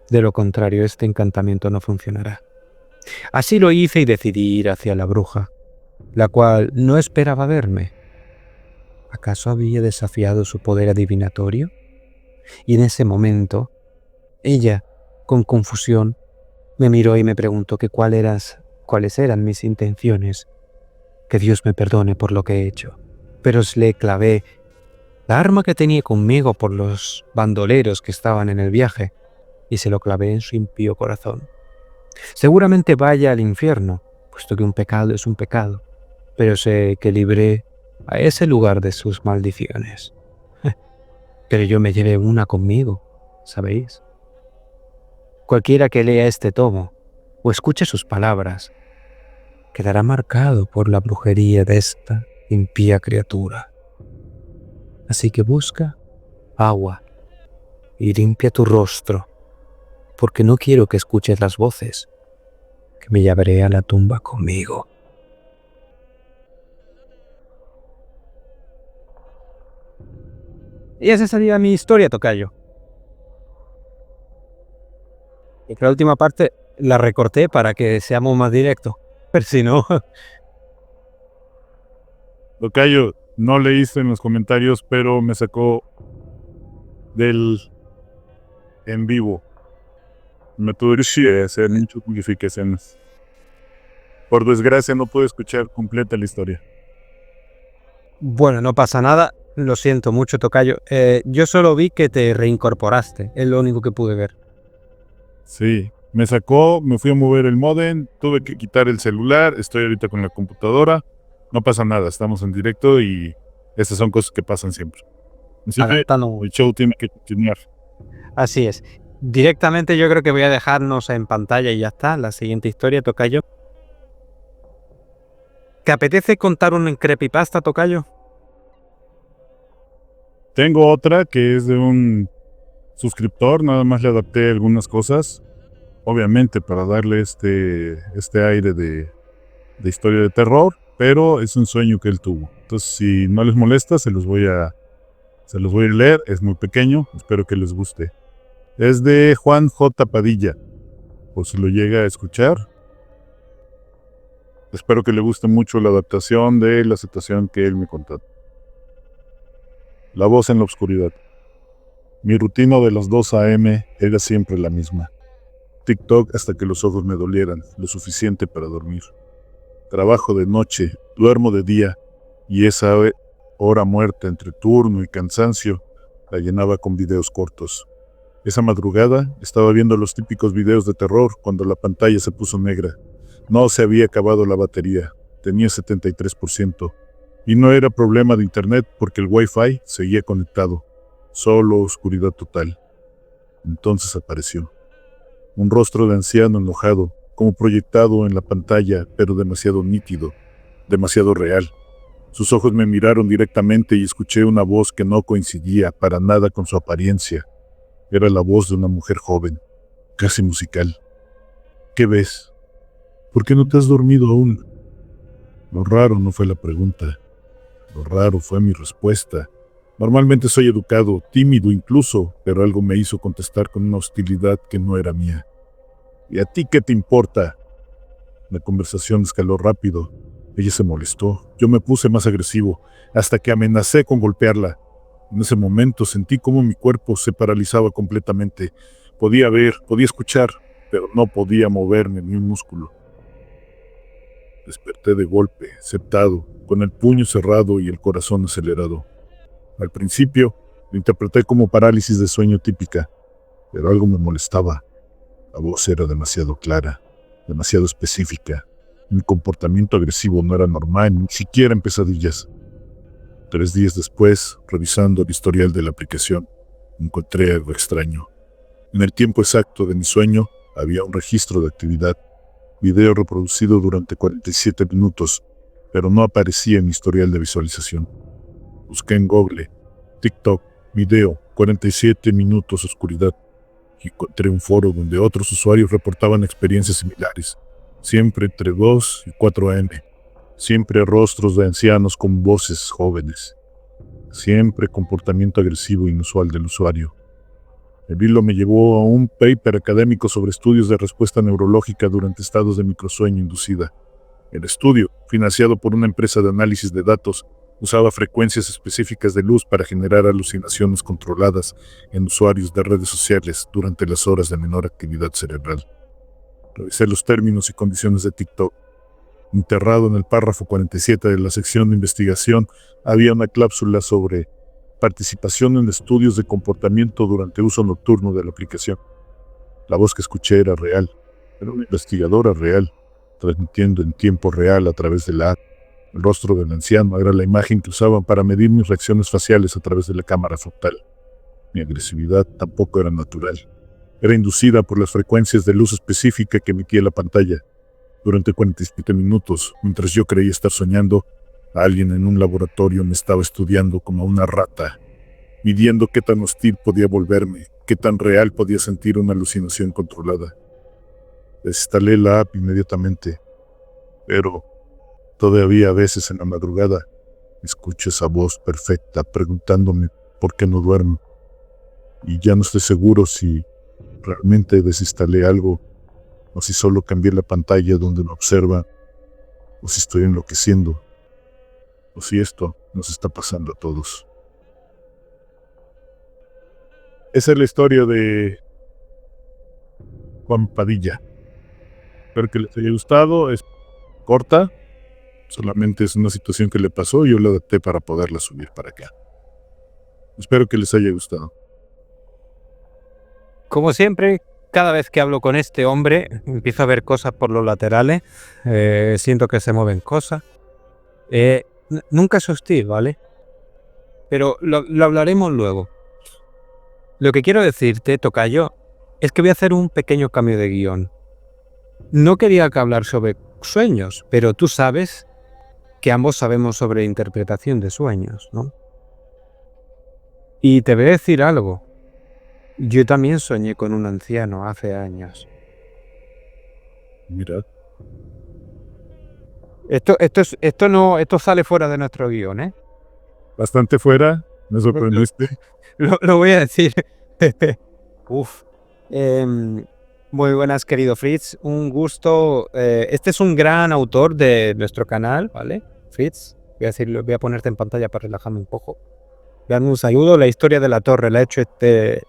De lo contrario, este encantamiento no funcionará. Así lo hice y decidí ir hacia la bruja, la cual no esperaba verme. ¿Acaso había desafiado su poder adivinatorio? Y en ese momento, ella, con confusión, me miró y me preguntó que cuáles eran mis intenciones. Que Dios me perdone por lo que he hecho. Pero le clavé la arma que tenía conmigo por los bandoleros que estaban en el viaje y se lo clavé en su impío corazón. Seguramente vaya al infierno, puesto que un pecado es un pecado, pero sé que libré a ese lugar de sus maldiciones. Pero yo me llevé una conmigo, ¿sabéis? Cualquiera que lea este tomo o escuche sus palabras quedará marcado por la brujería de esta impía criatura. Así que busca agua y limpia tu rostro, porque no quiero que escuches las voces, que me llevaré a la tumba conmigo. Y esa sería mi historia, tocayo. Y que la última parte la recorté para que seamos más directos. Pero si no, Tocayo, no leíste en los comentarios, pero me sacó del en vivo. Me tuve que hacer muchas modificaciones. Por desgracia no pude escuchar completa la historia. bueno, no pasa nada. Lo siento mucho, tocayo. Yo solo vi que te reincorporaste. Es lo único que pude ver. Sí, me sacó, me fui a mover el módem, tuve que quitar el celular, estoy ahorita con la computadora. No pasa nada, estamos en directo y estas son cosas que pasan siempre. Adaptando. El show tiene que continuar. Así es. Directamente yo creo que voy a dejarnos en pantalla y ya está. La siguiente historia, tocayo. ¿Te apetece contar un creepypasta, tocayo? Tengo otra que es de un suscriptor, nada más le adapté algunas cosas, obviamente para darle este aire de historia de terror, pero es un sueño que él tuvo. Entonces, si no les molesta, se los voy a leer, es muy pequeño, espero que les guste. Es de Juan J. Padilla, por si lo llega a escuchar. Espero que le guste mucho la adaptación de la situación que él me contó. La voz en la oscuridad. Mi rutina de las 2 a.m. era siempre la misma. TikTok hasta que los ojos me dolieran, lo suficiente para dormir. Trabajo de noche, duermo de día, y esa hora muerta entre turno y cansancio la llenaba con videos cortos. Esa madrugada estaba viendo los típicos videos de terror cuando la pantalla se puso negra. No se había acabado la batería, tenía 73%. Y no era problema de internet porque el Wi-Fi seguía conectado. Solo oscuridad total. Entonces apareció. Un rostro de anciano enojado, como proyectado en la pantalla, pero demasiado nítido, demasiado real. Sus ojos me miraron directamente y escuché una voz que no coincidía para nada con su apariencia. Era la voz de una mujer joven, casi musical. ¿Qué ves? ¿Por qué no te has dormido aún? Lo raro no fue la pregunta. Lo raro fue mi respuesta. Normalmente soy educado, tímido incluso, pero algo me hizo contestar con una hostilidad que no era mía. ¿Y a ti qué te importa? La conversación escaló rápido. Ella se molestó. Yo me puse más agresivo, hasta que amenacé con golpearla. En ese momento sentí cómo mi cuerpo se paralizaba completamente. Podía ver, podía escuchar, pero no podía moverme ni un músculo. Desperté de golpe, sentado, con el puño cerrado y el corazón acelerado. Al principio, lo interpreté como parálisis de sueño típica, pero algo me molestaba. La voz era demasiado clara, demasiado específica. Mi comportamiento agresivo no era normal, ni siquiera en pesadillas. 3 días después, revisando el historial de la aplicación, encontré algo extraño. En el tiempo exacto de mi sueño, había un registro de actividad, video reproducido durante 47 minutos, pero no aparecía en mi historial de visualización. Busqué en Google, TikTok, video, 47 minutos oscuridad, y encontré un foro donde otros usuarios reportaban experiencias similares, siempre entre 2 y 4 AM, siempre rostros de ancianos con voces jóvenes, siempre comportamiento agresivo inusual del usuario. El hilo me llevó a un paper académico sobre estudios de respuesta neurológica durante estados de microsueño inducida. El estudio, financiado por una empresa de análisis de datos, usaba frecuencias específicas de luz para generar alucinaciones controladas en usuarios de redes sociales durante las horas de menor actividad cerebral. Revisé los términos y condiciones de TikTok. Enterrado en el párrafo 47 de la sección de investigación, había una cláusula sobre participación en estudios de comportamiento durante uso nocturno de la aplicación. La voz que escuché era real, era una investigadora real, transmitiendo en tiempo real a través de la app. El rostro del anciano era la imagen que usaban para medir mis reacciones faciales a través de la cámara frontal. Mi agresividad tampoco era natural. Era inducida por las frecuencias de luz específica que emitía la pantalla. Durante 47 minutos, mientras yo creía estar soñando, alguien en un laboratorio me estaba estudiando como una rata, midiendo qué tan hostil podía volverme, qué tan real podía sentir una alucinación controlada. Desinstalé la app inmediatamente, pero todavía a veces en la madrugada escucho esa voz perfecta preguntándome por qué no duermo. Y ya no estoy seguro si realmente desinstalé algo o si solo cambié la pantalla donde me observa, o si estoy enloqueciendo, o si esto nos está pasando a todos. Esa es la historia de Juan Padilla. Espero que les haya gustado. Es corta, solamente es una situación que le pasó y yo la adapté para poderla subir para acá. Espero que les haya gustado. Como siempre, cada vez que hablo con este hombre, empiezo a ver cosas por los laterales, siento que se mueven cosas. Nunca es hostil, ¿vale? Pero lo hablaremos luego. Lo que quiero decirte, tocayo, es que voy a hacer un pequeño cambio de guión. No quería hablar sobre sueños, pero tú sabes que ambos sabemos sobre interpretación de sueños, ¿no? Y te voy a decir algo. Yo también soñé con un anciano hace años. Mirad. Esto sale fuera de nuestro guión, ¿eh? Bastante fuera, me sorprendiste. Lo voy a decir. Uf. Muy buenas, querido Fritz. Un gusto. Este es un gran autor de nuestro canal, ¿vale? Fritz, voy a ponerte en pantalla para relajarme un poco. Vean un saludo. La historia de la torre la ha hecho este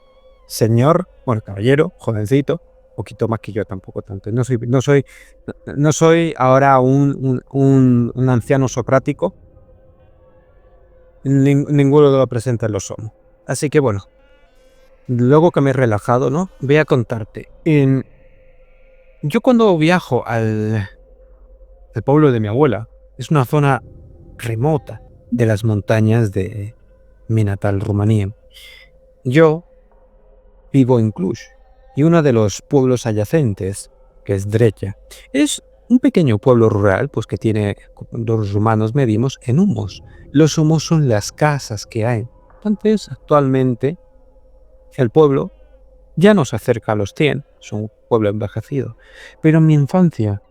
señor, bueno, caballero, jovencito, poquito más que yo, tampoco tanto. No soy ahora un anciano socrático. Ninguno de los presentes lo somos. Así que bueno, luego que me he relajado, ¿no? Voy a contarte. Yo cuando viajo al pueblo de mi abuela, es una zona remota de las montañas de mi natal Rumanía. Yo vivo en Cluj y uno de los pueblos adyacentes, que es Drecha, es un pequeño pueblo rural, pues que tiene, los rumanos medimos en humos. Los humos son las casas que hay. Entonces, actualmente, el pueblo ya no se acerca a los 100, es un pueblo envejecido. Pero en mi infancia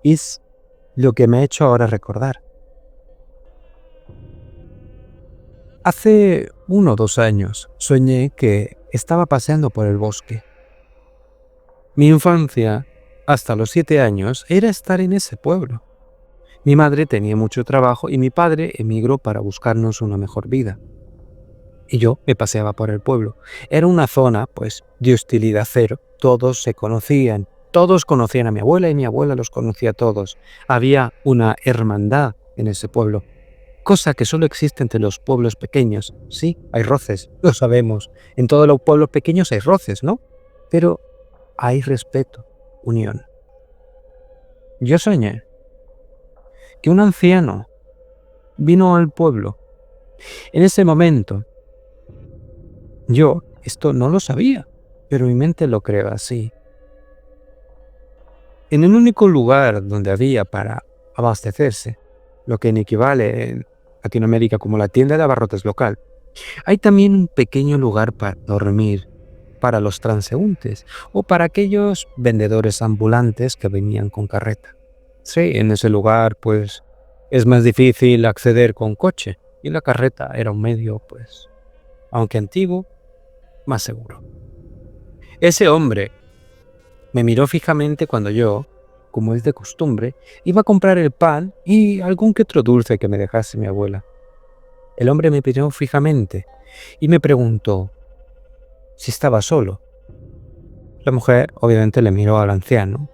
es lo que me ha hecho ahora recordar. Hace 1 o 2 años soñé que estaba paseando por el bosque. Mi infancia, hasta los 7 años, era estar en ese pueblo. Mi madre tenía mucho trabajo y mi padre emigró para buscarnos una mejor vida. Y yo me paseaba por el pueblo. Era una zona, pues, de hostilidad cero. Todos se conocían. Todos conocían a mi abuela y mi abuela los conocía a todos. Había una hermandad en ese pueblo. Cosa que solo existe entre los pueblos pequeños. Sí, hay roces, lo sabemos. En todos los pueblos pequeños hay roces, ¿no? Pero hay respeto, unión. Yo soñé que un anciano vino al pueblo. En ese momento, yo esto no lo sabía, pero mi mente lo creó así. En el único lugar donde había para abastecerse, lo que equivale en Latinoamérica como la tienda de abarrotes local, hay también un pequeño lugar para dormir para los transeúntes o para aquellos vendedores ambulantes que venían con carreta. Sí, en ese lugar pues es más difícil acceder con coche y la carreta era un medio pues, aunque antiguo, más seguro. Ese hombre me miró fijamente cuando yo, como es de costumbre, iba a comprar el pan y algún que otro dulce que me dejase mi abuela. El hombre me miró fijamente y me preguntó si estaba solo. La mujer obviamente le miró al anciano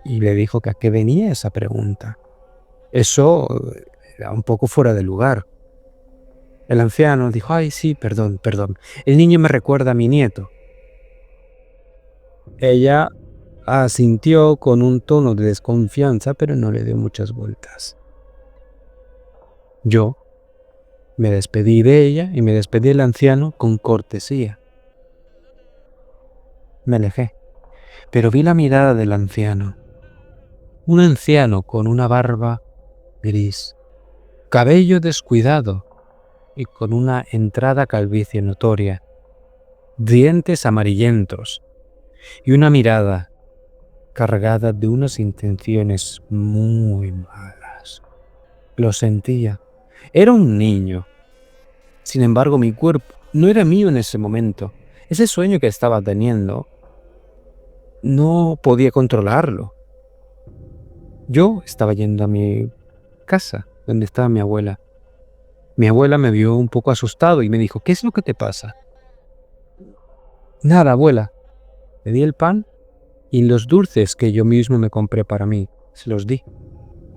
y le dijo que a qué venía esa pregunta. Eso era un poco fuera de lugar. El anciano dijo, ay sí, perdón, el niño me recuerda a mi nieto. Ella asintió con un tono de desconfianza, pero no le dio muchas vueltas. Yo me despedí de ella y me despedí del anciano con cortesía. Me alejé, pero vi la mirada del anciano. Un anciano con una barba gris, cabello descuidado y con una entrada calvicie notoria. dientes amarillentos y una mirada cargada de unas intenciones muy malas. Lo sentía. Era un niño. Sin embargo, mi cuerpo no era mío en ese momento. Ese sueño que estaba teniendo, no podía controlarlo. Yo estaba yendo a mi casa, donde estaba mi abuela. Mi abuela me vio un poco asustado y me dijo, ¿qué es lo que te pasa? Nada, abuela. Le di el pan y los dulces que yo mismo me compré para mí, se los di.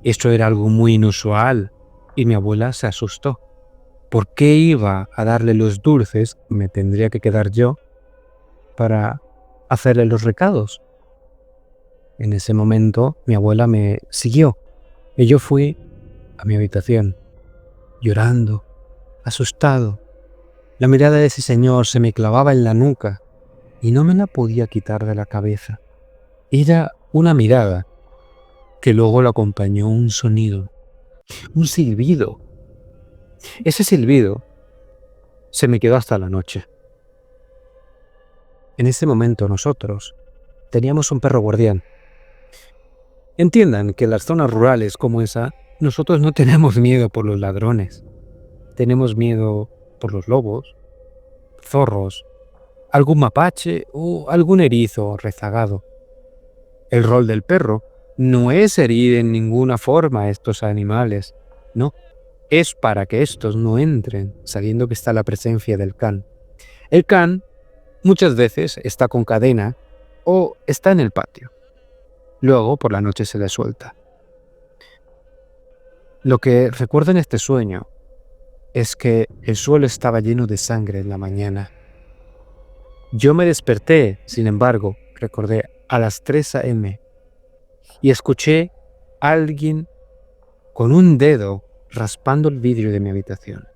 Esto era algo muy inusual y mi abuela se asustó. ¿Por qué iba a darle los dulces? Me tendría que quedar yo para hacerle los recados. En ese momento mi abuela me siguió y yo fui a mi habitación, llorando, asustado. La mirada de ese señor se me clavaba en la nuca y no me la podía quitar de la cabeza. Era una mirada que luego lo acompañó un sonido, un silbido. Ese silbido se me quedó hasta la noche. En ese momento nosotros teníamos un perro guardián. Entiendan que en las zonas rurales como esa, nosotros no tenemos miedo por los ladrones. Tenemos miedo por los lobos, zorros, algún mapache o algún erizo rezagado. El rol del perro no es herir en ninguna forma a estos animales, no. Es para que estos no entren, sabiendo que está la presencia del can. El can muchas veces está con cadena o está en el patio. Luego, por la noche se le suelta. Lo que recuerdo en este sueño es que el suelo estaba lleno de sangre en la mañana. Yo me desperté, sin embargo, recordé, a las 3 a.m. y escuché a alguien con un dedo raspando el vidrio de mi habitación.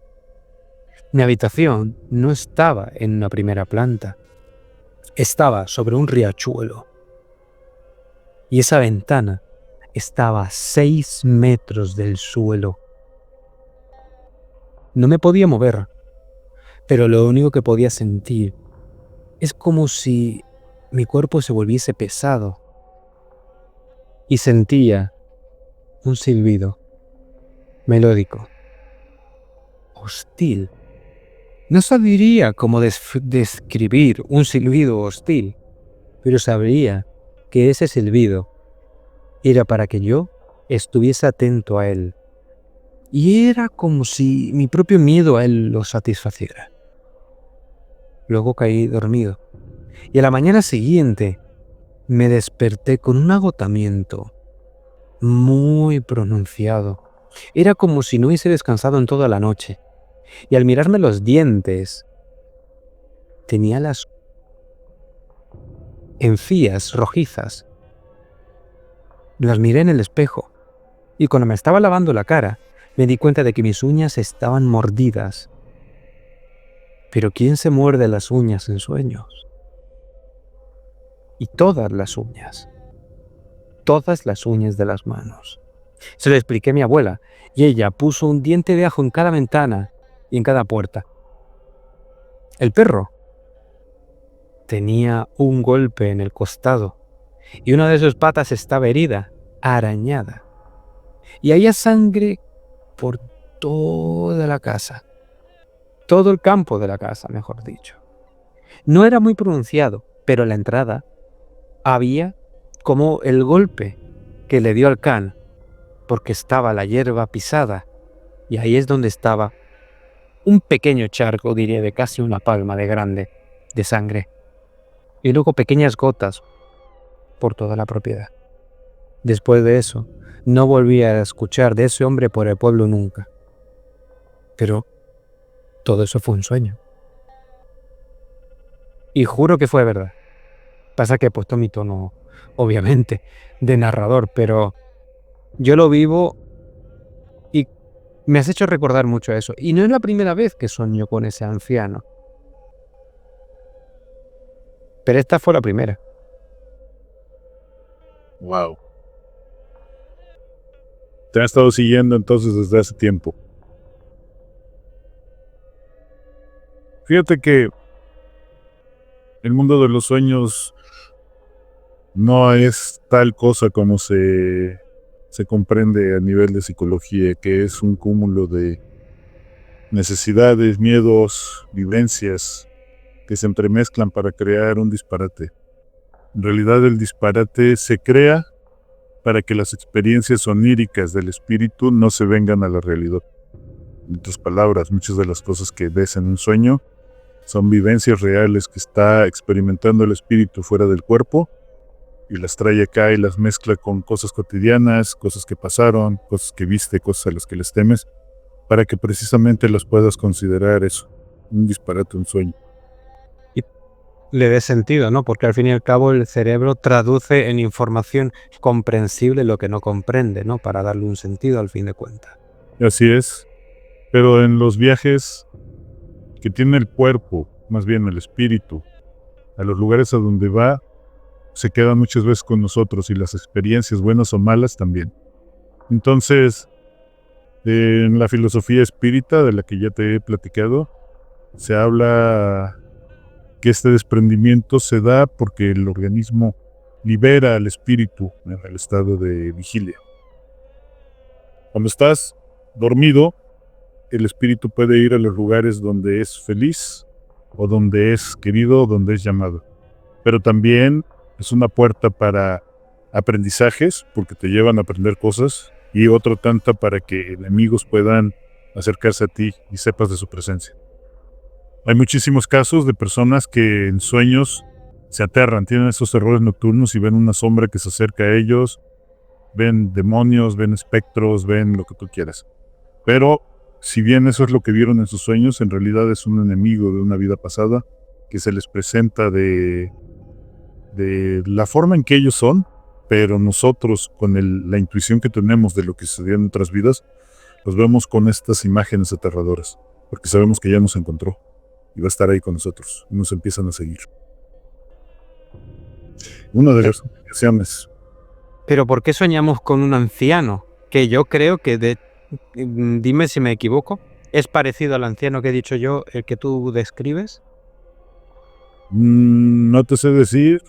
Mi habitación no estaba en una primera planta, estaba sobre un riachuelo. Y esa ventana estaba a 6 metros del suelo. No me podía mover, pero lo único que podía sentir es como si mi cuerpo se volviese pesado. Y sentía un silbido melódico, hostil. No sabría cómo describir un silbido hostil, pero sabría que ese silbido era para que yo estuviese atento a él. Y era como si mi propio miedo a él lo satisfaciera. Luego caí dormido. Y a la mañana siguiente me desperté con un agotamiento muy pronunciado. Era como si no hubiese descansado en toda la noche. Y al mirarme los dientes, tenía las encías rojizas. Las miré en el espejo y cuando me estaba lavando la cara, me di cuenta de que mis uñas estaban mordidas. Pero ¿quién se muerde las uñas en sueños? Y todas las uñas de las manos. Se lo expliqué a mi abuela y ella puso un diente de ajo en cada ventana y en cada puerta. El perro tenía un golpe en el costado y una de sus patas estaba herida, arañada. Y había sangre por toda la casa. Todo el campo de la casa, mejor dicho. No era muy pronunciado, pero en la entrada había como el golpe que le dio al can, porque estaba la hierba pisada, y ahí es donde estaba un pequeño charco, diría, de casi una palma de grande, de sangre, y luego pequeñas gotas por toda la propiedad. Después de eso, no volví a escuchar de ese hombre por el pueblo nunca. Pero todo eso fue un sueño. Y juro que fue verdad. Pasa que he puesto mi tono, obviamente, de narrador, pero yo lo vivo y me has hecho recordar mucho eso. Y no es la primera vez que sueño con ese anciano. Pero esta fue la primera. Wow. Te han estado siguiendo entonces desde hace tiempo. Fíjate que El mundo de los sueños no es tal cosa como se comprende a nivel de psicología, que es un cúmulo de necesidades, miedos, vivencias que se entremezclan para crear un disparate. En realidad el disparate se crea para que las experiencias oníricas del espíritu no se vengan a la realidad. En otras palabras, muchas de las cosas que ves en un sueño son vivencias reales que está experimentando el espíritu fuera del cuerpo y las trae acá y las mezcla con cosas cotidianas, cosas que pasaron, cosas que viste, cosas a las que les temes, para que precisamente las puedas considerar eso, un disparate, un sueño. Y le dé sentido, ¿no? Porque al fin y al cabo el cerebro traduce en información comprensible lo que no comprende, ¿no? Para darle un sentido al fin de cuentas. Así es, pero en los viajes que tiene el cuerpo, más bien el espíritu, a los lugares a donde va, se quedan muchas veces con nosotros y las experiencias, buenas o malas, también. Entonces, en la filosofía espírita, de la que ya te he platicado, se habla que este desprendimiento se da porque el organismo libera al espíritu en el estado de vigilia. Cuando estás dormido, el espíritu puede ir a los lugares donde es feliz, o donde es querido, o donde es llamado. Pero también es una puerta para aprendizajes, porque te llevan a aprender cosas, y otra tanta para que enemigos puedan acercarse a ti y sepas de su presencia. Hay muchísimos casos de personas que en sueños se aterran, tienen esos terrores nocturnos y ven una sombra que se acerca a ellos, ven demonios, ven espectros, ven lo que tú quieras. Pero si bien eso es lo que vieron en sus sueños, en realidad es un enemigo de una vida pasada que se les presenta de la forma en que ellos son, pero nosotros con la intuición que tenemos de lo que sucedió en otras vidas, los vemos con estas imágenes aterradoras, porque sabemos que ya nos encontró y va a estar ahí con nosotros y nos empiezan a seguir. Una de las ocasiones. Pero ¿por qué soñamos con un anciano? Que yo creo que, dime si me equivoco, ¿es parecido al anciano que he dicho yo, el que tú describes? No te sé decir,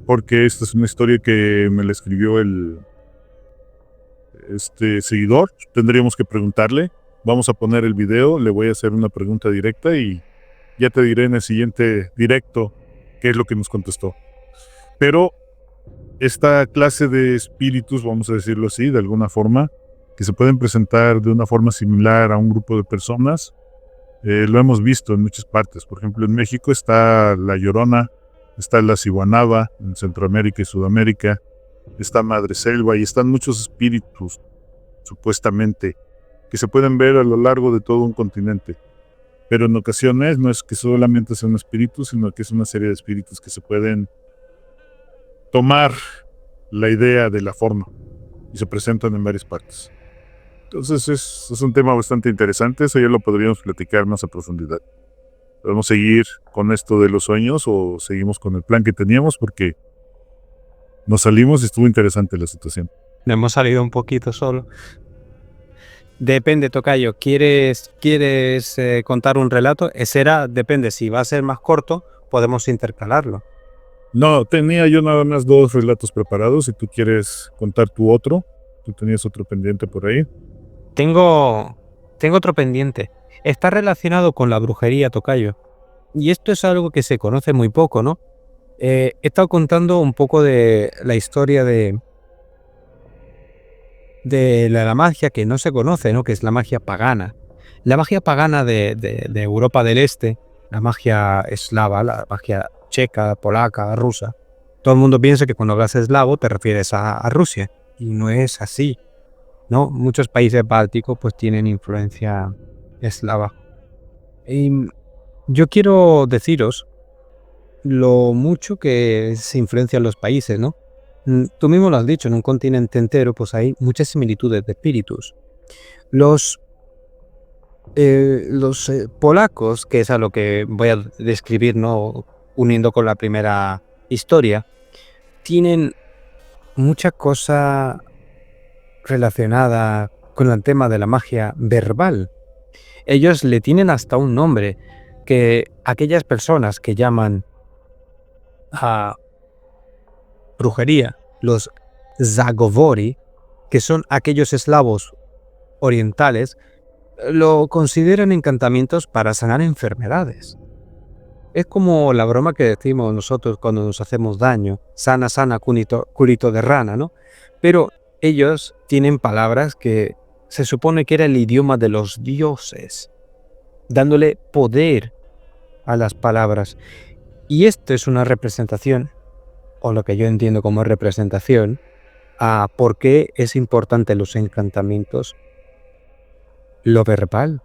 porque esta es una historia que me la escribió este seguidor. Tendríamos que preguntarle. Vamos a poner el video, le voy a hacer una pregunta directa y ya te diré en el siguiente directo qué es lo que nos contestó. Pero esta clase de espíritus, vamos a decirlo así, de alguna forma, que se pueden presentar de una forma similar a un grupo de personas, lo hemos visto en muchas partes. Por ejemplo, en México está la Llorona, está la Ciguanaba, en Centroamérica y Sudamérica, está Madre Selva y están muchos espíritus, supuestamente, que se pueden ver a lo largo de todo un continente. Pero en ocasiones no es que solamente sea un espíritu, sino que es una serie de espíritus que se pueden tomar la idea de la forma y se presentan en varias partes. Entonces es un tema bastante interesante, eso ya lo podríamos platicar más a profundidad. ¿Podemos seguir con esto de los sueños o seguimos con el plan que teníamos? Porque nos salimos y estuvo interesante la situación. Nos hemos salido un poquito solo. Depende, tocayo. ¿Quieres contar un relato? Depende. Si va a ser más corto, podemos intercalarlo. No, tenía yo nada más 2 relatos preparados. Si tú quieres contar tu otro, tú tenías otro pendiente por ahí. Tengo otro pendiente. Está relacionado con la brujería, tocayo. Y esto es algo que se conoce muy poco, ¿no? He estado contando un poco de la historia de la magia que no se conoce, ¿no? Que es la magia pagana. La magia pagana de Europa del Este, la magia eslava, la magia checa, polaca, rusa. Todo el mundo piensa que cuando hablas eslavo te refieres a Rusia. Y no es así, ¿no? Muchos países bálticos pues tienen influencia eslava. Y yo quiero deciros lo mucho que se influencian los países, ¿no? Tú mismo lo has dicho, en un continente entero pues hay muchas similitudes de espíritus. Los polacos, que es a lo que voy a describir, ¿no? Uniendo con la primera historia, tienen mucha cosa relacionada con el tema de la magia verbal. Ellos le tienen hasta un nombre, que aquellas personas que llaman brujería, los zagovori, que son aquellos eslavos orientales, lo consideran encantamientos para sanar enfermedades. Es como la broma que decimos nosotros cuando nos hacemos daño, sana, sana, culito de rana, ¿no? Pero ellos tienen palabras que se supone que era el idioma de los dioses, dándole poder a las palabras. Y esto es una representación, o lo que yo entiendo como representación, a por qué es importante los encantamientos, lo verbal,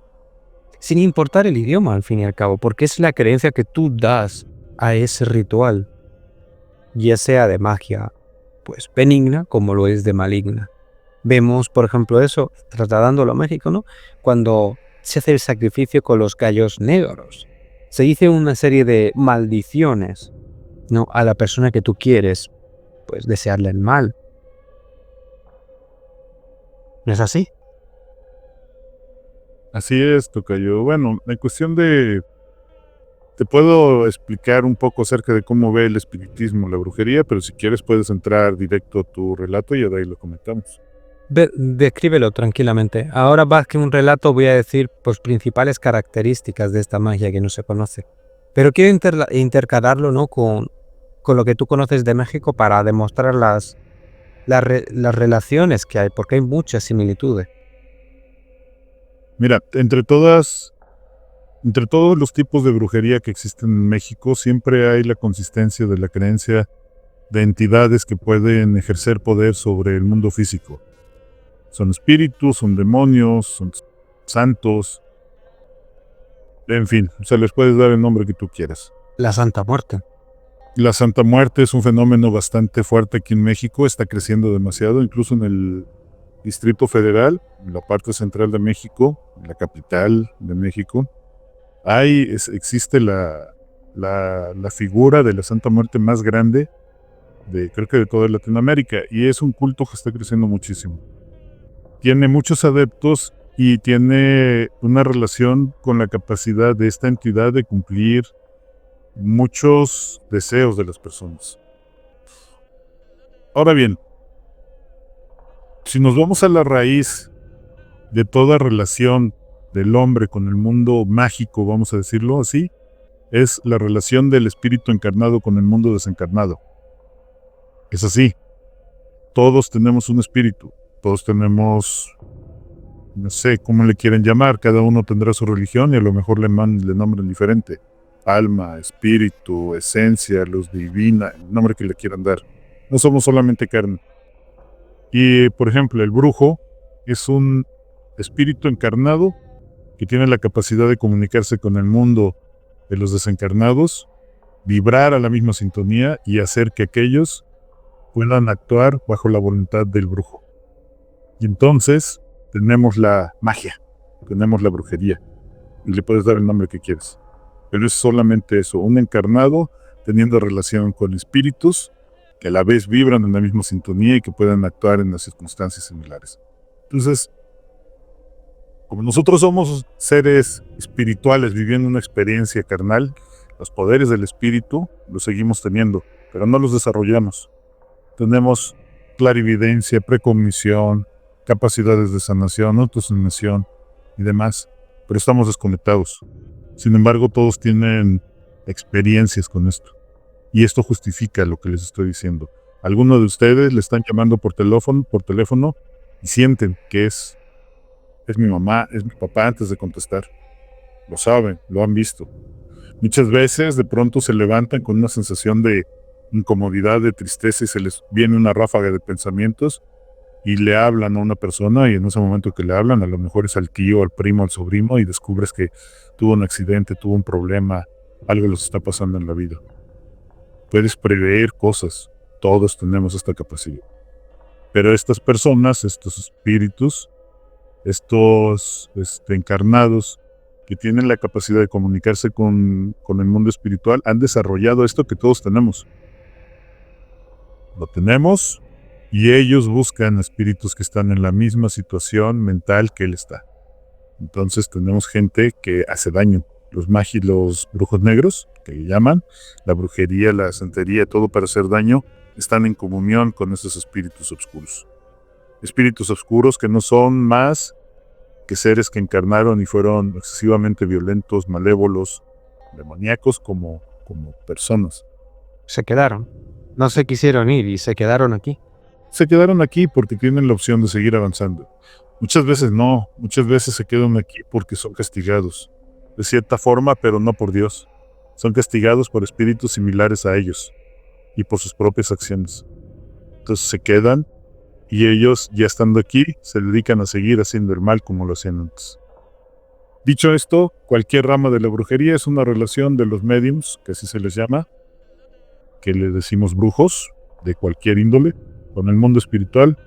sin importar el idioma al fin y al cabo, porque es la creencia que tú das a ese ritual, ya sea de magia pues benigna como lo es de maligna. Vemos, por ejemplo, eso, trasladándolo a México, ¿no? Cuando se hace el sacrificio con los gallos negros. Se dice una serie de maldiciones, ¿no? A la persona que tú quieres, pues desearle el mal. ¿No es así? Así es, tocayo. Bueno, en cuestión de... Te puedo explicar un poco acerca de cómo ve el espiritismo, la brujería, pero si quieres puedes entrar directo a tu relato y de ahí lo comentamos. Descríbelo tranquilamente. Ahora más que un relato voy a decir pues principales características de esta magia que no se conoce. Pero quiero intercalarlo, ¿no? con lo que tú conoces de México para demostrar las relaciones que hay, porque hay muchas similitudes. Mira, entre todos los tipos de brujería que existen en México, siempre hay la consistencia de la creencia de entidades que pueden ejercer poder sobre el mundo físico. Son espíritus, son demonios, son santos, en fin, se les puede dar el nombre que tú quieras. La Santa Muerte. La Santa Muerte es un fenómeno bastante fuerte aquí en México, está creciendo demasiado, incluso en el Distrito Federal, en la parte central de México, en la capital de México. Existe la figura de la Santa Muerte más grande creo que de toda Latinoamérica, y es un culto que está creciendo muchísimo. Tiene muchos adeptos y tiene una relación con la capacidad de esta entidad de cumplir muchos deseos de las personas. Ahora bien, si nos vamos a la raíz de toda relación del hombre con el mundo mágico, vamos a decirlo así, es la relación del espíritu encarnado con el mundo desencarnado. Es así. Todos tenemos un espíritu, todos tenemos, no sé cómo le quieren llamar, cada uno tendrá su religión y a lo mejor le nombren diferente. Alma, espíritu, esencia, luz divina, el nombre que le quieran dar. No somos solamente carne. Y, por ejemplo, el brujo es un espíritu encarnado que tiene la capacidad de comunicarse con el mundo de los desencarnados, vibrar a la misma sintonía y hacer que aquellos puedan actuar bajo la voluntad del brujo. Y entonces tenemos la magia, tenemos la brujería, y le puedes dar el nombre que quieras. Pero es solamente eso, un encarnado teniendo relación con espíritus que a la vez vibran en la misma sintonía y que puedan actuar en las circunstancias similares. Entonces, como nosotros somos seres espirituales viviendo una experiencia carnal, los poderes del espíritu los seguimos teniendo, pero no los desarrollamos. Tenemos clarividencia, precognición, capacidades de sanación, autosanación y demás, pero estamos desconectados. Sin embargo, todos tienen experiencias con esto. Y esto justifica lo que les estoy diciendo. Algunos de ustedes le están llamando por teléfono y sienten que es mi mamá, es mi papá antes de contestar. Lo saben, lo han visto. Muchas veces de pronto se levantan con una sensación de incomodidad, de tristeza y se les viene una ráfaga de pensamientos y le hablan a una persona y en ese momento que le hablan a lo mejor es al tío, al primo, al sobrino y descubres que tuvo un accidente, tuvo un problema, algo les está pasando en la vida. Puedes prever cosas, todos tenemos esta capacidad. Pero estas personas, estos espíritus, estos encarnados que tienen la capacidad de comunicarse con el mundo espiritual, han desarrollado esto que todos tenemos. Lo tenemos y ellos buscan espíritus que están en la misma situación mental que él está. Entonces tenemos gente que hace daño, los brujos negros, que llaman, la brujería, la santería, todo para hacer daño, están en comunión con esos espíritus oscuros. Espíritus oscuros que no son más que seres que encarnaron y fueron excesivamente violentos, malévolos, demoníacos como personas. Se quedaron. No se quisieron ir y se quedaron aquí. Se quedaron aquí porque tienen la opción de seguir avanzando. Muchas veces no, muchas veces se quedan aquí porque son castigados, de cierta forma, pero no por Dios. Son castigados por espíritus similares a ellos y por sus propias acciones. Entonces se quedan y ellos, ya estando aquí, se dedican a seguir haciendo el mal como lo hacían antes. Dicho esto, cualquier rama de la brujería es una relación de los mediums, que así se les llama, que le decimos brujos, de cualquier índole, con el mundo espiritual,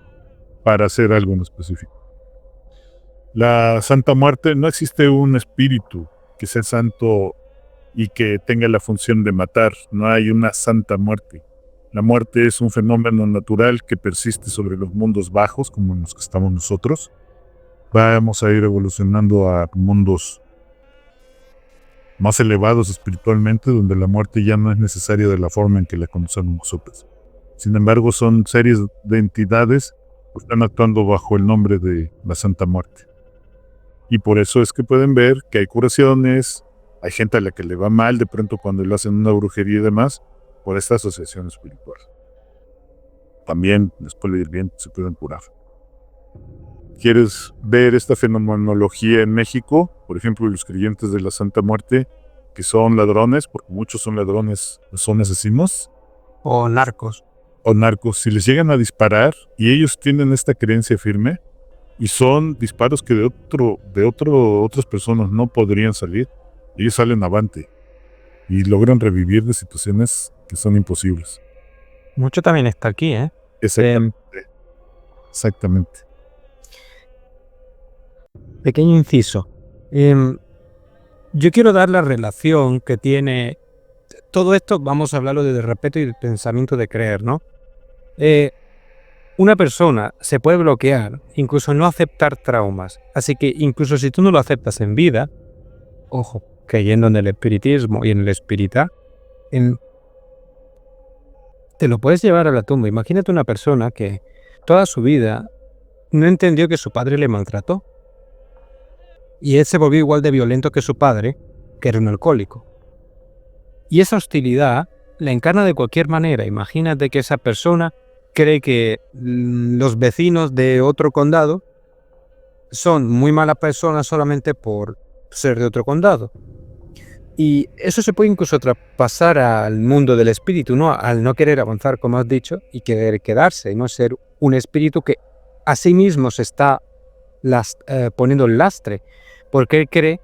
para hacer algo en específico. La Santa Muerte, no existe un espíritu que sea santo y que tenga la función de matar. No hay una Santa Muerte. La muerte es un fenómeno natural que persiste sobre los mundos bajos, como en los que estamos nosotros. Vamos a ir evolucionando a mundos más elevados espiritualmente, donde la muerte ya no es necesaria de la forma en que la conocemos nosotros. Sin embargo, son series de entidades que están actuando bajo el nombre de la Santa Muerte. Y por eso es que pueden ver que hay curaciones, hay gente a la que le va mal de pronto cuando le hacen una brujería y demás, por esta asociación espiritual. También, después de ir bien, se pueden curar. ¿Quieres ver esta fenomenología en México? Por ejemplo, los creyentes de la Santa Muerte, que son ladrones, porque muchos son ladrones, son asesinos. O narcos. O narcos, si les llegan a disparar y ellos tienen esta creencia firme, y son disparos que otras personas no podrían salir, ellos salen avante y logran revivir de situaciones que son imposibles. Mucho también está aquí, ¿eh? Exactamente. Pequeño inciso. Yo quiero dar la relación que tiene todo esto. Vamos a hablarlo de respeto y del pensamiento de creer, ¿no? Una persona se puede bloquear, incluso no aceptar traumas. Así que incluso si tú no lo aceptas en vida, ojo, creyendo en el espiritismo y en el espírita, te lo puedes llevar a la tumba. Imagínate una persona que toda su vida no entendió que su padre le maltrató. Y él se volvió igual de violento que su padre, que era un alcohólico. Y esa hostilidad la encarna de cualquier manera. Imagínate que esa persona cree que los vecinos de otro condado son muy malas personas solamente por ser de otro condado. Y eso se puede incluso traspasar al mundo del espíritu, ¿no? Al no querer avanzar, como has dicho, y querer quedarse, y no ser un espíritu que a sí mismo se está poniendo el lastre, porque él cree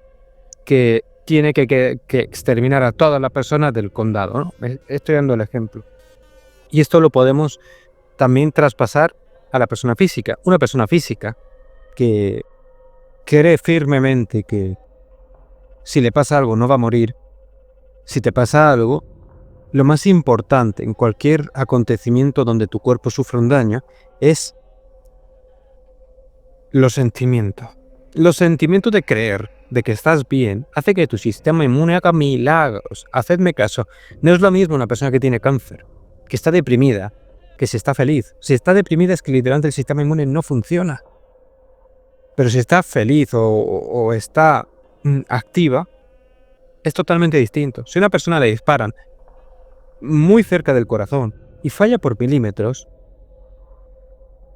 que tiene que exterminar a todas las personas del condado, ¿no? Estoy dando el ejemplo. Y esto lo podemos también traspasar a la persona física. Una persona física que cree firmemente que si le pasa algo no va a morir. Si te pasa algo, lo más importante en cualquier acontecimiento donde tu cuerpo sufre un daño es los sentimientos. Los sentimientos de creer, de que estás bien, hace que tu sistema inmune haga milagros. Hacedme caso, no es lo mismo una persona que tiene cáncer, que está deprimida, que si está feliz. Si está deprimida es que literalmente el sistema inmune no funciona. Pero si está feliz o está activa, es totalmente distinto. Si a una persona le disparan muy cerca del corazón y falla por milímetros,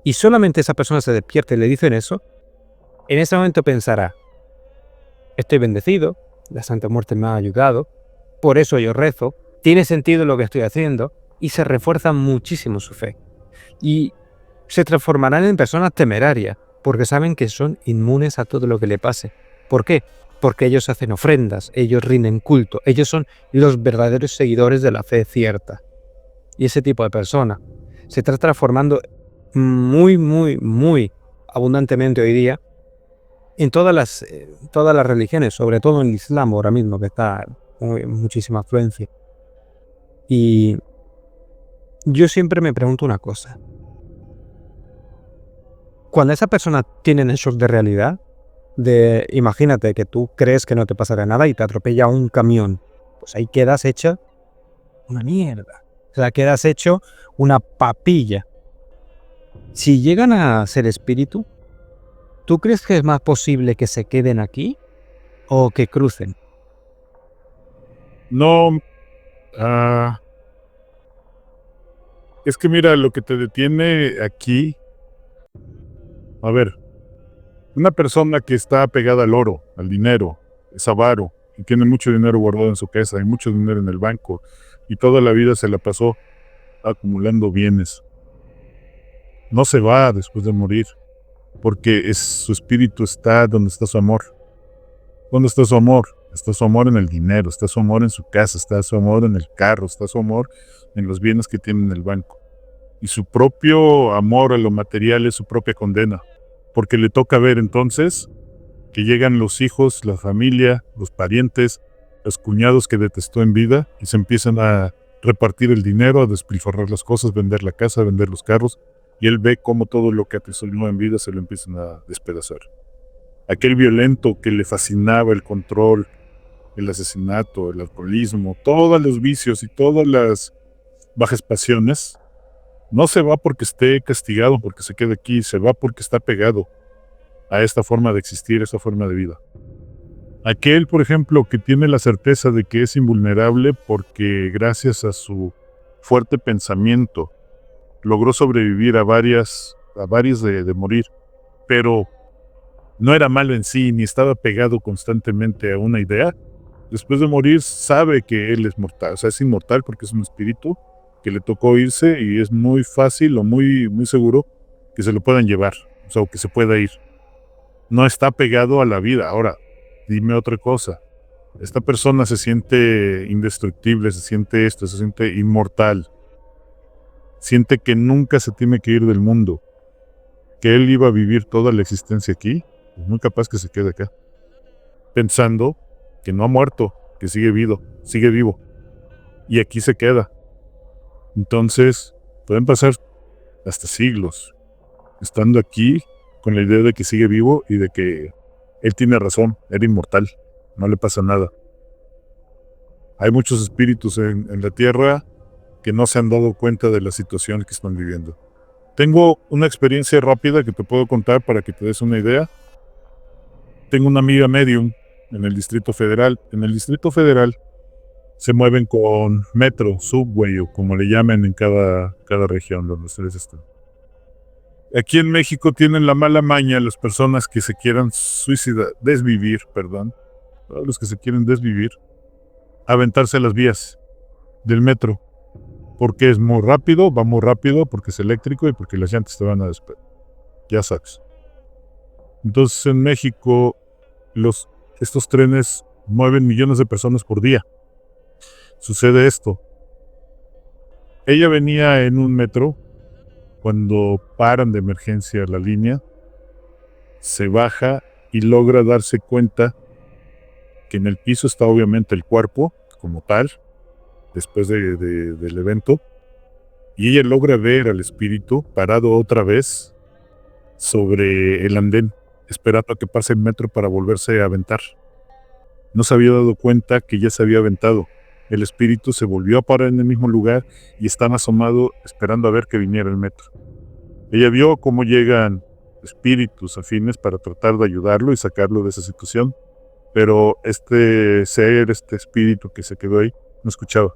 y solamente esa persona se despierta y le dicen eso, en ese momento pensará: estoy bendecido, la Santa Muerte me ha ayudado, por eso yo rezo, tiene sentido lo que estoy haciendo, y se refuerza muchísimo su fe. Y se transformarán en personas temerarias, porque saben que son inmunes a todo lo que le pase. ¿Por qué? Porque ellos hacen ofrendas, ellos rinden culto, ellos son los verdaderos seguidores de la fe cierta. Y ese tipo de persona se está transformando muy abundantemente hoy día en todas las religiones, sobre todo en el Islam ahora mismo, que está muchísima afluencia. Y yo siempre me pregunto una cosa. Cuando esa persona tiene el shock de realidad, imagínate que tú crees que no te pasará nada y te atropella un camión. Pues ahí quedas hecha una mierda. O sea, quedas hecho una papilla. Si llegan a ser espíritu, ¿tú crees que es más posible que se queden aquí o que crucen? No, es que mira, lo que te detiene aquí, a ver, una persona que está apegada al oro, al dinero, es avaro, y tiene mucho dinero guardado en su casa, hay mucho dinero en el banco, y toda la vida se la pasó acumulando bienes. No se va después de morir, porque su espíritu está donde está su amor. ¿Dónde está su amor? Está su amor en el dinero, está su amor en su casa, está su amor en el carro, está su amor en los bienes que tiene en el banco. Y su propio amor a lo material es su propia condena, porque le toca ver entonces que llegan los hijos, la familia, los parientes, los cuñados que detestó en vida y se empiezan a repartir el dinero, a despilfarrar las cosas, vender la casa, vender los carros, y él ve cómo todo lo que atesoró en vida se lo empiezan a despedazar. Aquel violento que le fascinaba el control, el asesinato, el alcoholismo, todos los vicios y todas las bajas pasiones, no se va porque esté castigado, porque se quede aquí, se va porque está pegado a esta forma de existir, a esta forma de vida. Aquel, por ejemplo, que tiene la certeza de que es invulnerable porque gracias a su fuerte pensamiento logró sobrevivir a varias de morir, pero no era malo en sí, ni estaba pegado constantemente a una idea. Después de morir sabe que él es mortal, o sea, es inmortal porque es un espíritu que le tocó irse y es muy fácil o muy seguro que se lo puedan llevar, o sea, o que se pueda ir. No está pegado a la vida. Ahora, dime otra cosa. Esta persona se siente indestructible, se siente se siente inmortal. Siente que nunca se tiene que ir del mundo, que él iba a vivir toda la existencia aquí, es muy capaz que se quede acá, pensando que no ha muerto, que sigue vivo, y aquí se queda. Entonces, pueden pasar hasta siglos estando aquí con la idea de que sigue vivo y de que él tiene razón, era inmortal, no le pasa nada. Hay muchos espíritus en la tierra que no se han dado cuenta de la situación que están viviendo. Tengo una experiencia rápida que te puedo contar para que te des una idea. Tengo una amiga medium en el Distrito Federal. En el Distrito Federal se mueven con metro, subway o como le llamen en cada región donde ustedes están. Aquí en México tienen la mala maña las personas que se quieran desvivir, todos los que se quieren desvivir, aventarse a las vías del metro, porque es muy rápido, va muy rápido, porque es eléctrico y porque las llantas te van a despegar. Ya sabes. Entonces en México estos trenes mueven millones de personas por día. Sucede esto. Ella venía en un metro. Cuando paran de emergencia la línea, se baja y logra darse cuenta que en el piso está obviamente el cuerpo como tal, después del evento, y ella logra ver al espíritu parado otra vez sobre el andén, esperando a que pase el metro para volverse a aventar. No se había dado cuenta que ya se había aventado. El espíritu se volvió a parar en el mismo lugar y están asomado esperando a ver que viniera el metro. Ella vio cómo llegan espíritus afines para tratar de ayudarlo y sacarlo de esa situación, pero este espíritu que se quedó ahí, no escuchaba.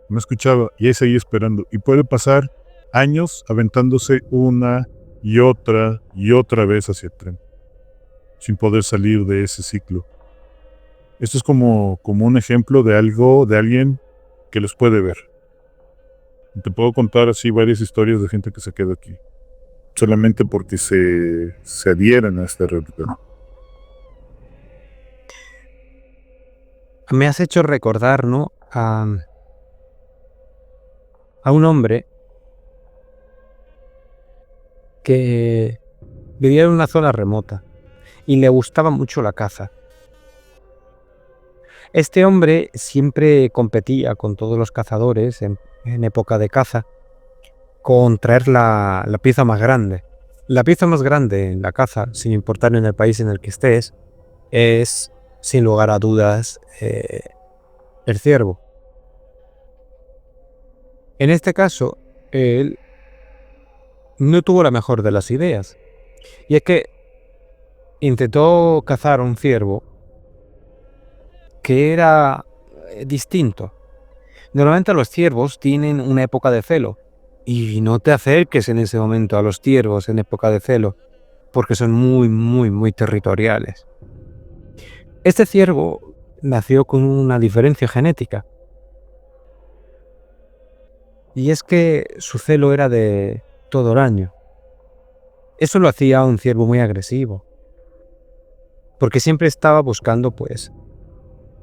No escuchaba y ahí seguía esperando. Y puede pasar años aventándose una y otra vez hacia el tren, sin poder salir de ese ciclo. Esto es como un ejemplo de alguien que los puede ver. Te puedo contar así varias historias de gente que se queda aquí, solamente porque se adhieren a esta religión. Me has hecho recordar, ¿no? A un hombre que vivía en una zona remota y le gustaba mucho la caza. Este hombre siempre competía con todos los cazadores en época de caza con traer la pieza más grande. La pieza más grande en la caza, sin importar en el país en el que estés, es, sin lugar a dudas, el ciervo. En este caso, él no tuvo la mejor de las ideas. Y es que intentó cazar un ciervo que era distinto. Normalmente los ciervos tienen una época de celo. Y no te acerques en ese momento a los ciervos en época de celo, porque son muy, muy, muy territoriales. Este ciervo nació con una diferencia genética. Y es que su celo era de todo el año. Eso lo hacía un ciervo muy agresivo, porque siempre estaba buscando, pues,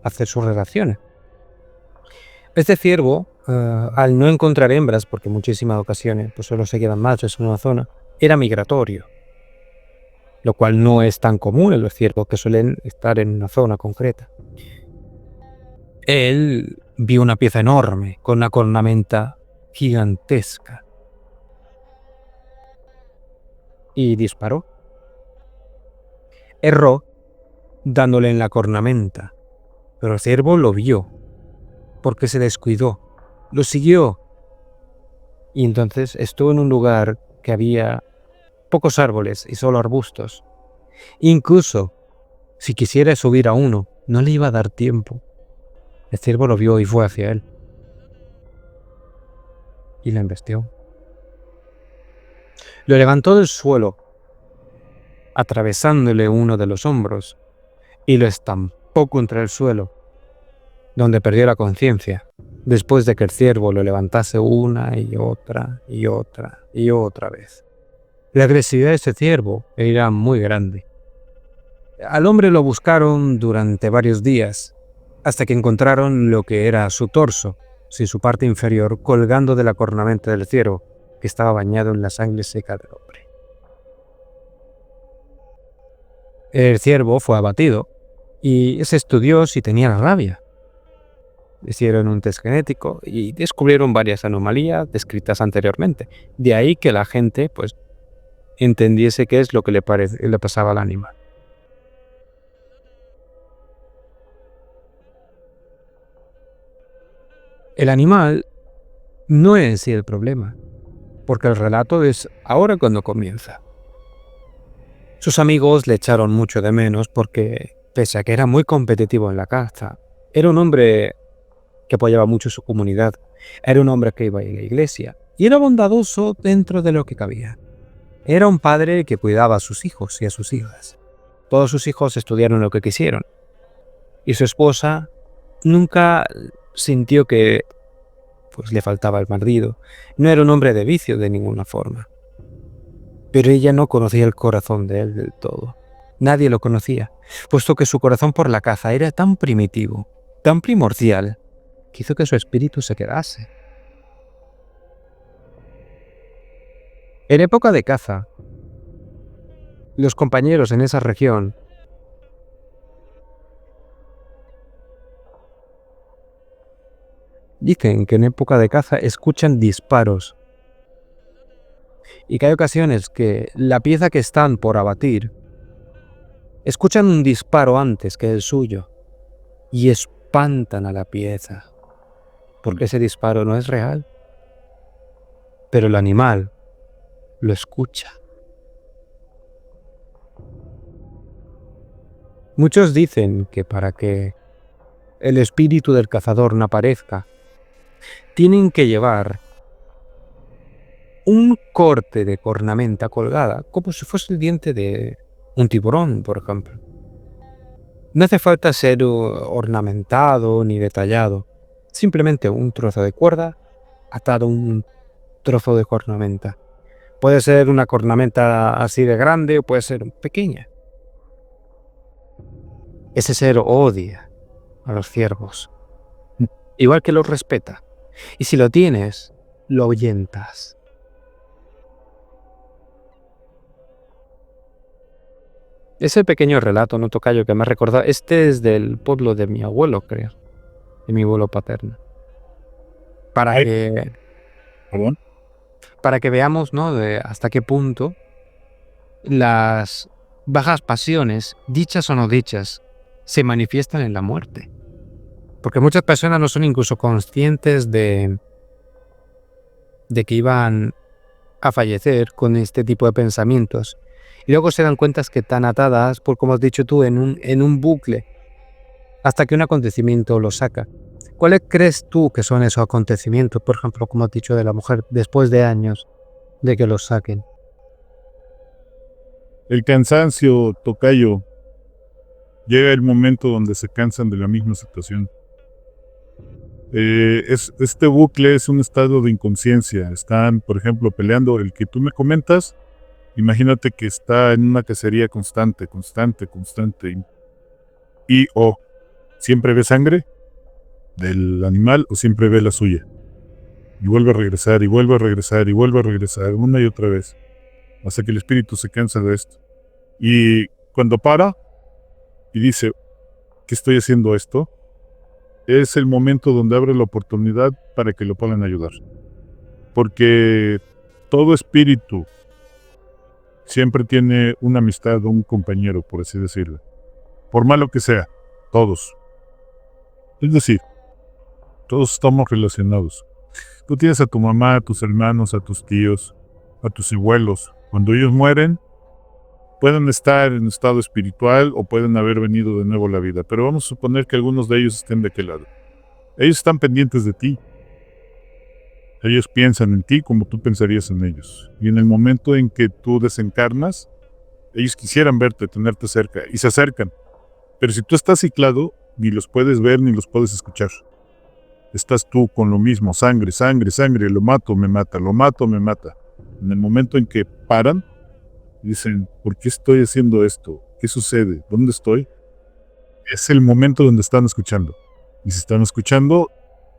hacer sus relaciones. Este ciervo, al no encontrar hembras, porque en muchísimas ocasiones pues solo se quedan machos en una zona, era migratorio, lo cual no es tan común en los ciervos que suelen estar en una zona concreta. Él vio una pieza enorme, con una cornamenta gigantesca, y disparó. Erró dándole en la cornamenta, pero el ciervo lo vio, porque se descuidó, lo siguió, y entonces estuvo en un lugar que había pocos árboles y solo arbustos. Incluso si quisiera subir a uno, no le iba a dar tiempo. El ciervo lo vio y fue hacia él. Y lo embestió. Lo levantó del suelo, atravesándole uno de los hombros, y lo estampó contra el suelo, donde perdió la conciencia, después de que el ciervo lo levantase una y otra y otra y otra vez. La agresividad de ese ciervo era muy grande. Al hombre lo buscaron durante varios días, hasta que encontraron lo que era su torso, sin su parte inferior, colgando de la cornamenta del ciervo, que estaba bañado en la sangre seca del hombre. El ciervo fue abatido y se estudió si tenía la rabia. Hicieron un test genético y descubrieron varias anomalías descritas anteriormente. De ahí que la gente, pues, entendiese qué es lo que le pasaba al animal. El animal no es en sí el problema, porque el relato es ahora cuando comienza. Sus amigos le echaron mucho de menos porque, pese a que era muy competitivo en la caza, era un hombre que apoyaba mucho su comunidad, era un hombre que iba a la iglesia y era bondadoso dentro de lo que cabía. Era un padre que cuidaba a sus hijos y a sus hijas. Todos sus hijos estudiaron lo que quisieron y su esposa nunca sintió que pues le faltaba el marido. No era un hombre de vicio de ninguna forma. Pero ella no conocía el corazón de él del todo. Nadie lo conocía, puesto que su corazón por la caza era tan primitivo, tan primordial, que hizo que su espíritu se quedase. En época de caza, los compañeros en esa región dicen que en época de caza escuchan disparos y que hay ocasiones que la pieza que están por abatir escuchan un disparo antes que el suyo y espantan a la pieza, porque ese disparo no es real, pero el animal lo escucha. Muchos dicen que para que el espíritu del cazador no aparezca, tienen que llevar un corte de cornamenta colgada, como si fuese el diente de un tiburón, por ejemplo. No hace falta ser ornamentado ni detallado, simplemente un trozo de cuerda atado a un trozo de cornamenta. Puede ser una cornamenta así de grande o puede ser pequeña. Ese ser odia a los ciervos, igual que los respeta. Y si lo tienes, lo ahuyentas. Ese pequeño relato, no tocayo, que me ha recordado, este es del pueblo de mi abuelo, creo, de mi abuelo paterno. Para que veamos, ¿no?, de hasta qué punto las bajas pasiones, dichas o no dichas, se manifiestan en la muerte. Porque muchas personas no son incluso conscientes de que iban a fallecer con este tipo de pensamientos. Y luego se dan cuenta que están atadas, por como has dicho tú, en un bucle, hasta que un acontecimiento los saca. ¿Cuáles crees tú que son esos acontecimientos? Por ejemplo, como has dicho de la mujer, después de años de que los saquen. El cansancio, tocayo. Llega el momento donde se cansan de la misma situación. Este bucle es un estado de inconsciencia. Están, por ejemplo, peleando. El que tú me comentas, imagínate que está en una cacería constante. Y o siempre ve sangre del animal o siempre ve la suya. Y vuelve a regresar, y vuelve a regresar, y vuelve a regresar, una y otra vez. Hasta que el espíritu se cansa de esto. Y cuando para y dice, ¿qué estoy haciendo esto? Es el momento donde abre la oportunidad para que lo puedan ayudar. Porque todo espíritu siempre tiene una amistad o un compañero, por así decirlo. Por malo que sea, todos. Es decir, todos estamos relacionados. Tú tienes a tu mamá, a tus hermanos, a tus tíos, a tus abuelos. Cuando ellos mueren, pueden estar en estado espiritual o pueden haber venido de nuevo a la vida. Pero vamos a suponer que algunos de ellos estén de aquel lado. Ellos están pendientes de ti. Ellos piensan en ti como tú pensarías en ellos. Y en el momento en que tú desencarnas, ellos quisieran verte, tenerte cerca, y se acercan. Pero si tú estás ciclado, ni los puedes ver ni los puedes escuchar. Estás tú con lo mismo, sangre, lo mato, me mata, lo mato, me mata. En el momento en que paran, dicen, ¿por qué estoy haciendo esto? ¿Qué sucede? ¿Dónde estoy? Es el momento donde están escuchando. Y si están escuchando,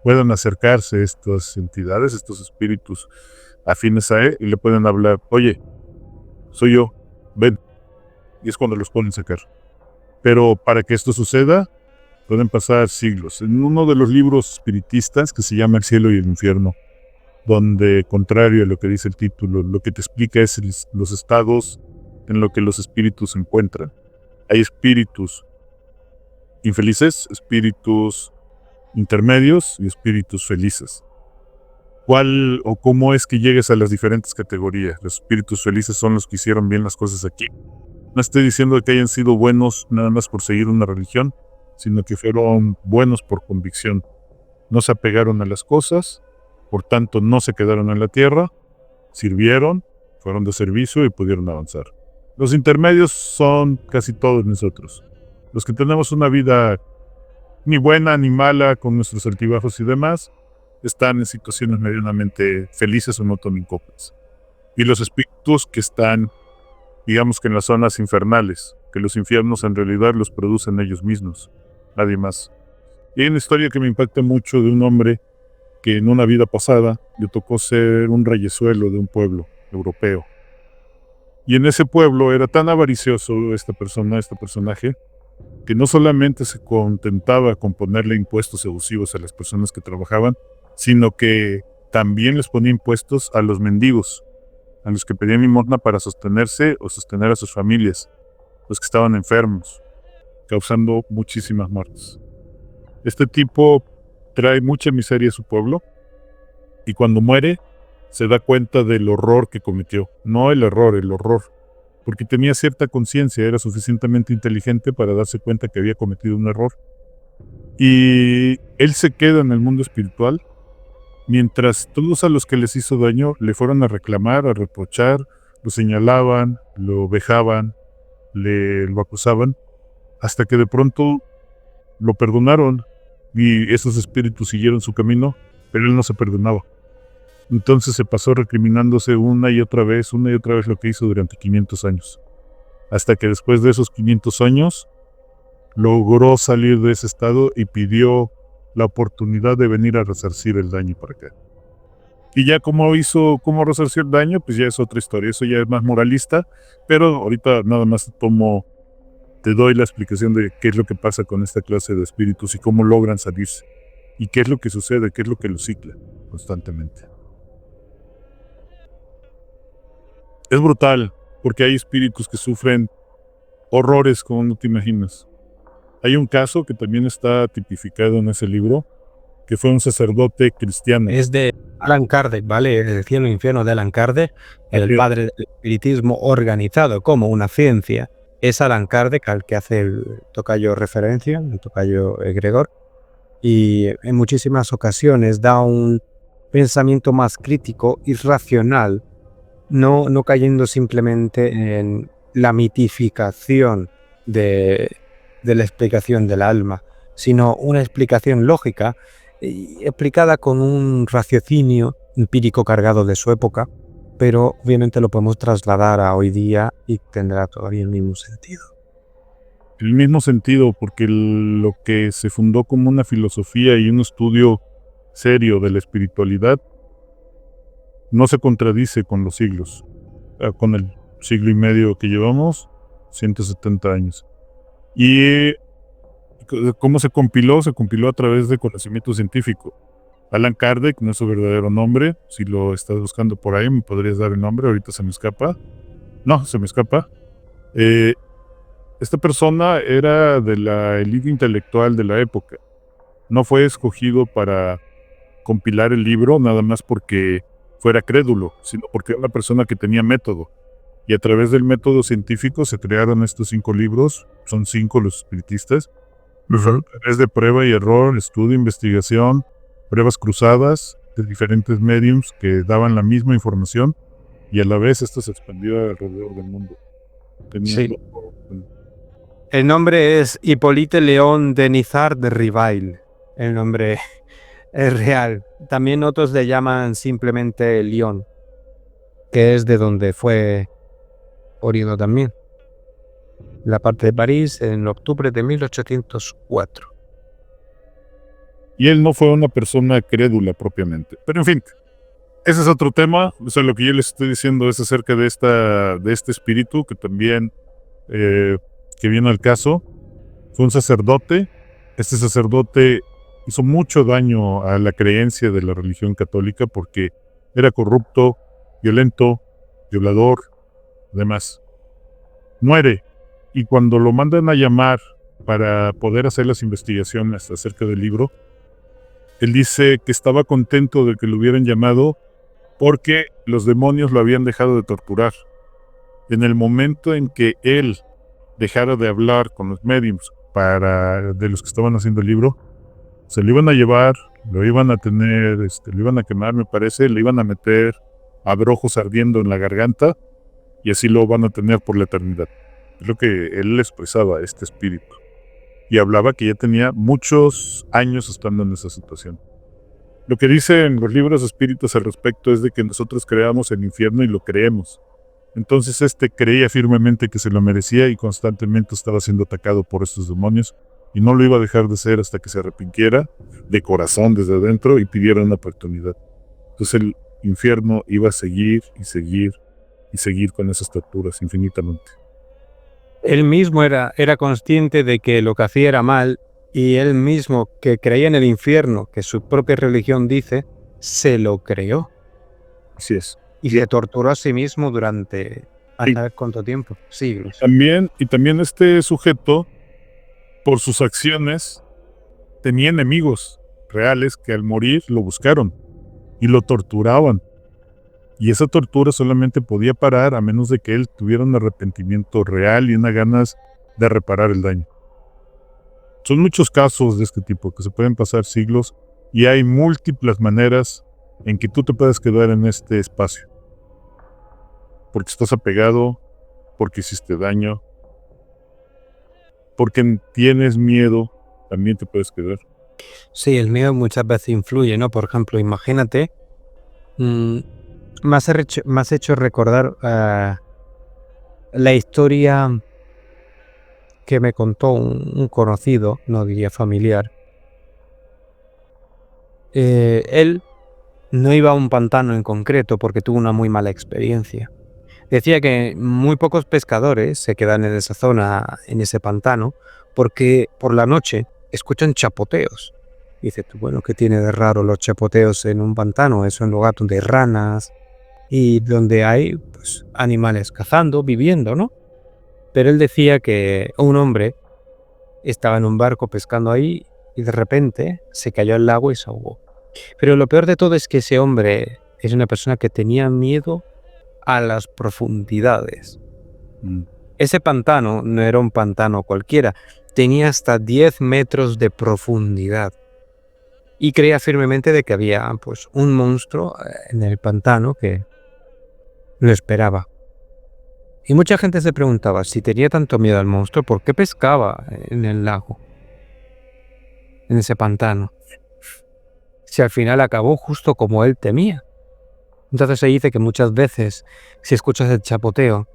puedan acercarse estas entidades, estos espíritus afines a él, y le pueden hablar, oye, soy yo, ven. Y es cuando los pueden sacar. Pero para que esto suceda, pueden pasar siglos. En uno de los libros espiritistas, que se llama El cielo y el infierno, donde, contrario a lo que dice el título, lo que te explica es los estados en los que los espíritus se encuentran. Hay espíritus infelices, espíritus intermedios y espíritus felices. ¿Cuál o cómo es que llegues a las diferentes categorías? Los espíritus felices son los que hicieron bien las cosas aquí. No estoy diciendo que hayan sido buenos nada más por seguir una religión, sino que fueron buenos por convicción. No se apegaron a las cosas, por tanto no se quedaron en la tierra, sirvieron, fueron de servicio y pudieron avanzar. Los intermedios son casi todos nosotros. Los que tenemos una vida ni buena ni mala, con nuestros altibajos y demás, están en situaciones medianamente felices o no tan copas. Y los espíritus que están, digamos que en las zonas infernales, que los infiernos en realidad los producen ellos mismos, nadie más. Y hay una historia que me impacta mucho de un hombre que en una vida pasada le tocó ser un reyesuelo de un pueblo europeo. Y en ese pueblo era tan avaricioso este personaje, que no solamente se contentaba con ponerle impuestos abusivos a las personas que trabajaban, sino que también les ponía impuestos a los mendigos, a los que pedían limosna para sostenerse o sostener a sus familias, los que estaban enfermos, causando muchísimas muertes. Este tipo trae mucha miseria a su pueblo y cuando muere se da cuenta del horror que cometió. No el error, el horror. Porque tenía cierta conciencia, era suficientemente inteligente para darse cuenta que había cometido un error. Y él se queda en el mundo espiritual, mientras todos a los que les hizo daño le fueron a reclamar, a reprochar, lo señalaban, lo vejaban, lo acusaban, hasta que de pronto lo perdonaron y esos espíritus siguieron su camino, pero él no se perdonaba. Entonces se pasó recriminándose una y otra vez lo que hizo durante 500 años. Hasta que después de esos 500 años, logró salir de ese estado y pidió la oportunidad de venir a resarcir el daño para acá. Y ya cómo resarció el daño, pues ya es otra historia, eso ya es más moralista, pero ahorita nada más te doy la explicación de qué es lo que pasa con esta clase de espíritus y cómo logran salirse. Y qué es lo que sucede, qué es lo que los cicla constantemente. Es brutal, porque hay espíritus que sufren horrores como no te imaginas. Hay un caso que también está tipificado en ese libro, que fue un sacerdote cristiano. Es de Alan Kardec, ¿vale? El cielo e infierno de Alan Kardec, el padre del espiritismo organizado como una ciencia. Es Alan Kardec al que hace el tocayo referencia, el tocayo Gregor, y en muchísimas ocasiones da un pensamiento más crítico y racional, no cayendo simplemente en la mitificación de la explicación del alma, sino una explicación lógica y explicada con un raciocinio empírico cargado de su época, pero obviamente lo podemos trasladar a hoy día y tendrá todavía el mismo sentido. El mismo sentido, porque lo que se fundó como una filosofía y un estudio serio de la espiritualidad no se contradice con los siglos, con el siglo y medio que llevamos, 170 años. Y ¿cómo se compiló? Se compiló a través de conocimiento científico. Alan Kardec no es su verdadero nombre. Si lo estás buscando por ahí, me podrías dar el nombre. Ahorita se me escapa. No, se me escapa. Esta persona era de la élite intelectual de la época. No fue escogido para compilar el libro nada más porque fuera crédulo, sino porque era una persona que tenía método. Y a través del método científico se crearon estos 5 libros. Son 5 los espiritistas. Es de prueba y error, estudio, investigación, pruebas cruzadas de diferentes mediums que daban la misma información y a la vez esto se expandió alrededor del mundo. Sí. El nombre es Hippolyte Léon Denisard de Rivail. El nombre es real. También otros le llaman simplemente Lyon, que es de donde fue oriundo también. La parte de París en octubre de 1804. Y él no fue una persona crédula propiamente. Pero en fin, ese es otro tema. O sea, lo que yo les estoy diciendo es acerca de este espíritu que también, que viene al caso. Fue un sacerdote. Este sacerdote hizo mucho daño a la creencia de la religión católica porque era corrupto, violento, violador, demás. Muere. Y cuando lo mandan a llamar para poder hacer las investigaciones acerca del libro, él dice que estaba contento de que lo hubieran llamado porque los demonios lo habían dejado de torturar. En el momento en que él dejara de hablar con los mediums de los que estaban haciendo el libro, se lo iban a llevar, lo iban a tener, lo iban a quemar, me parece, le iban a meter abrojos ardiendo en la garganta y así lo van a tener por la eternidad. Es lo que él expresaba, este espíritu. Y hablaba que ya tenía muchos años estando en esa situación. Lo que dicen los libros espíritas al respecto es de que nosotros creamos el infierno y lo creemos. Entonces creía firmemente que se lo merecía y constantemente estaba siendo atacado por estos demonios y no lo iba a dejar de ser hasta que se arrepintiera de corazón desde adentro y pidiera una oportunidad. Entonces el infierno iba a seguir y seguir y seguir con esas torturas infinitamente. Él mismo era consciente de que lo que hacía era mal y él mismo, que creía en el infierno, que su propia religión dice, se lo creó. Así es. Y se torturó a sí mismo durante hasta cuánto tiempo, siglos. También este sujeto, por sus acciones, tenía enemigos reales que al morir lo buscaron y lo torturaban. Y esa tortura solamente podía parar a menos de que él tuviera un arrepentimiento real y unas ganas de reparar el daño. Son muchos casos de este tipo que se pueden pasar siglos y hay múltiples maneras en que tú te puedes quedar en este espacio. Porque estás apegado, porque hiciste daño, porque tienes miedo, también te puedes quedar. Sí, el miedo muchas veces influye, ¿no? Por ejemplo, imagínate, me has hecho recordar la historia que me contó un conocido, no diría familiar. Él no iba a un pantano en concreto porque tuvo una muy mala experiencia. Decía que muy pocos pescadores se quedan en esa zona, en ese pantano, porque por la noche escuchan chapoteos. Dices tú, bueno, ¿qué tiene de raro los chapoteos en un pantano? Es un lugar donde hay ranas y donde hay pues, animales cazando, viviendo, ¿no? Pero él decía que un hombre estaba en un barco pescando ahí y de repente se cayó al lago y se ahogó. Pero lo peor de todo es que ese hombre es una persona que tenía miedo a las profundidades. Ese pantano no era un pantano cualquiera, tenía hasta 10 metros de profundidad. Y creía firmemente de que había pues, un monstruo en el pantano que lo esperaba. Y mucha gente se preguntaba si tenía tanto miedo al monstruo, ¿por qué pescaba en el lago, en ese pantano? Si al final acabó justo como él temía. Entonces se dice que muchas veces, si escuchas el chapoteo,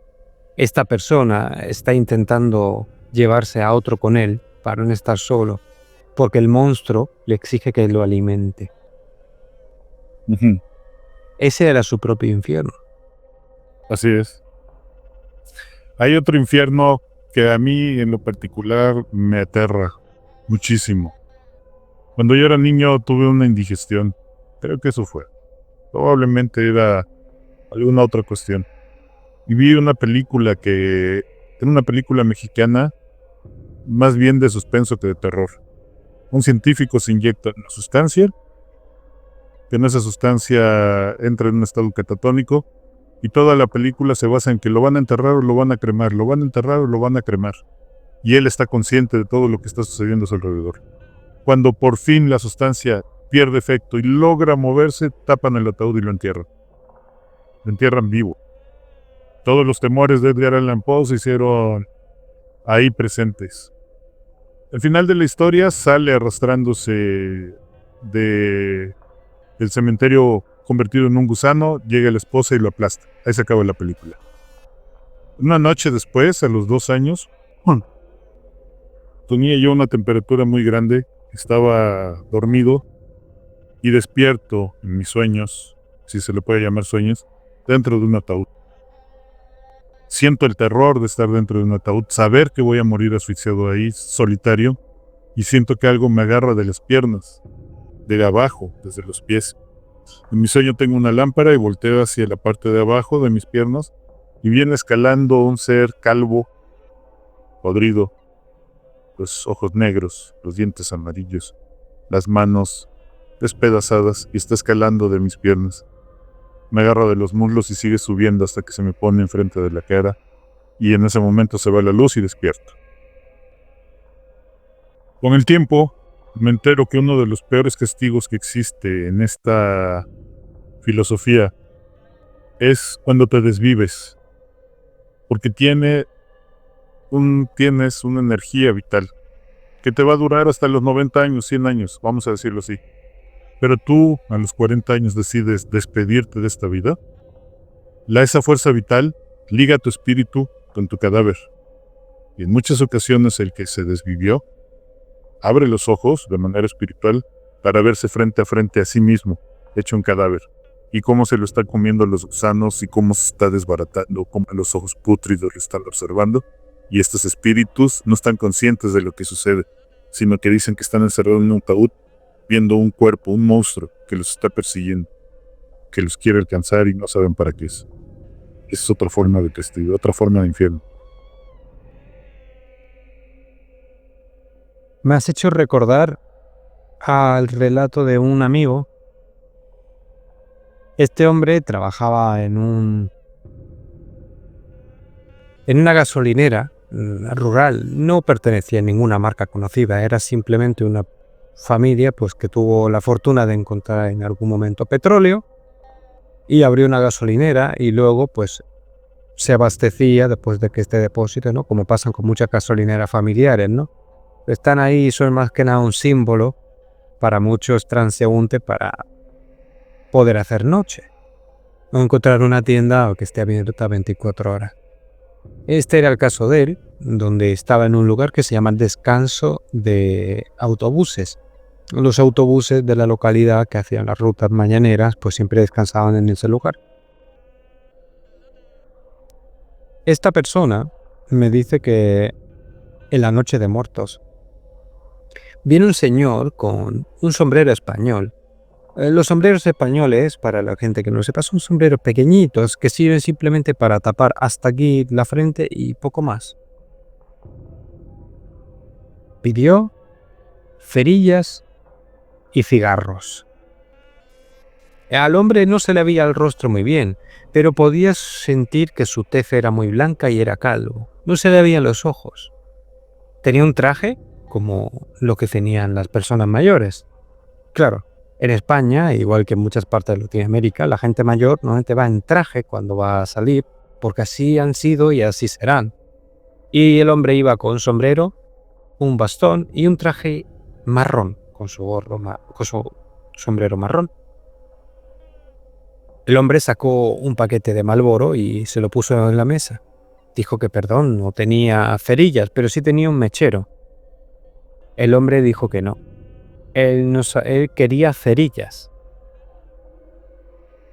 esta persona está intentando llevarse a otro con él para no estar solo, porque el monstruo le exige que lo alimente. Ese era su propio infierno. Así es. Hay otro infierno que a mí en lo particular me aterra muchísimo. Cuando yo era niño tuve una indigestión. Creo que eso fue. Probablemente era alguna otra cuestión. Y vi una película que era una película mexicana, más bien de suspenso que de terror. Un científico se inyecta una sustancia, que en esa sustancia entra en un estado catatónico, y toda la película se basa en que lo van a enterrar o lo van a cremar, lo van a enterrar o lo van a cremar. Y él está consciente de todo lo que está sucediendo a su alrededor. Cuando por fin la sustancia pierde efecto y logra moverse, tapan el ataúd y lo entierran. Lo entierran vivo. Todos los temores de Edgar Allan Poe se hicieron ahí presentes. El final de la historia sale arrastrándose del cementerio convertido en un gusano, llega la esposa y lo aplasta. Ahí se acaba la película. Una noche después, a los 2 años, tenía yo una temperatura muy grande, estaba dormido y despierto en mis sueños, si se le puede llamar sueños, dentro de un ataúd. Siento el terror de estar dentro de un ataúd, saber que voy a morir asfixiado ahí, solitario, y siento que algo me agarra de las piernas, de abajo, desde los pies. En mi sueño tengo una lámpara y volteo hacia la parte de abajo de mis piernas y viene escalando un ser calvo, podrido, los ojos negros, los dientes amarillos, las manos despedazadas y está escalando de mis piernas. Me agarra de los muslos y sigue subiendo hasta que se me pone enfrente de la cara y en ese momento se va la luz y despierto. Con el tiempo me entero que uno de los peores castigos que existe en esta filosofía es cuando te desvives, porque tienes una energía vital que te va a durar hasta los 90 años, 100 años, vamos a decirlo así. Pero tú a los 40 años decides despedirte de esta vida. Esa fuerza vital liga tu espíritu con tu cadáver. Y en muchas ocasiones el que se desvivió abre los ojos de manera espiritual para verse frente a frente a sí mismo, hecho un cadáver, y cómo se lo están comiendo los gusanos y cómo se está desbaratando, cómo los ojos pútridos lo están observando, y estos espíritus no están conscientes de lo que sucede, sino que dicen que están encerrados en un ataúd, viendo un cuerpo, un monstruo que los está persiguiendo, que los quiere alcanzar y no saben para qué es. Esa es otra forma de castigo, otra forma de infierno. Me has hecho recordar al relato de un amigo. Este hombre trabajaba en una gasolinera rural. No pertenecía a ninguna marca conocida, era simplemente una familia pues, que tuvo la fortuna de encontrar en algún momento petróleo y abrió una gasolinera y luego pues se abastecía después de que este depósito, ¿no? Como pasan con muchas gasolineras familiares, ¿no? Están ahí y son más que nada un símbolo para muchos transeúntes para poder hacer noche o encontrar una tienda que esté abierta 24 horas. Este era el caso de él, donde estaba en un lugar que se llama descanso de autobuses. Los autobuses de la localidad que hacían las rutas mañaneras pues siempre descansaban en ese lugar. Esta persona me dice que en la noche de muertos viene un señor con un sombrero español, Los sombreros españoles, para la gente que no lo sepa, son sombreros pequeñitos que sirven simplemente para tapar hasta aquí la frente y poco más. Pidió cerillas y cigarros. Al hombre no se le veía el rostro muy bien, pero podías sentir que su tez era muy blanca y era calvo. No se le veían los ojos. Tenía un traje como lo que tenían las personas mayores. Claro, en España, igual que en muchas partes de Latinoamérica, la gente mayor normalmente va en traje cuando va a salir, porque así han sido y así serán. Y el hombre iba con un sombrero, un bastón y un traje marrón, con su gorro, con su sombrero marrón. El hombre sacó un paquete de Marlboro y se lo puso en la mesa. Dijo que perdón, no tenía cerillas, pero sí tenía un mechero. El hombre dijo que no. Él quería cerillas.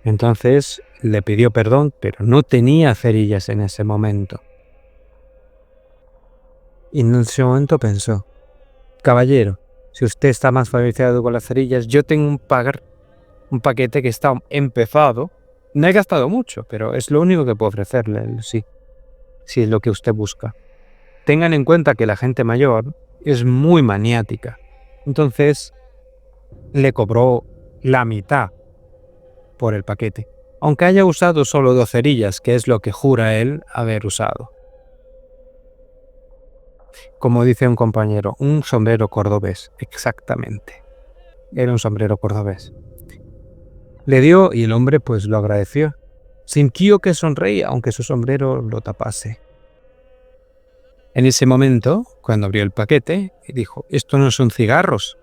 Entonces le pidió perdón, pero no tenía cerillas en ese momento. Y en ese momento pensó, caballero, si usted está más familiarizado con las cerillas, yo tengo un paquete que está empezado. No he gastado mucho, pero es lo único que puedo ofrecerle, sí, si es lo que usted busca. Tengan en cuenta que la gente mayor es muy maniática. Entonces le cobró la mitad por el paquete, aunque haya usado solo 2 cerillas, que es lo que jura él haber usado. Como dice un compañero, un sombrero cordobés, exactamente. Era un sombrero cordobés. Le dio y el hombre pues lo agradeció. Sintió que sonreía aunque su sombrero lo tapase. En ese momento, cuando abrió el paquete, dijo, esto no son cigarros.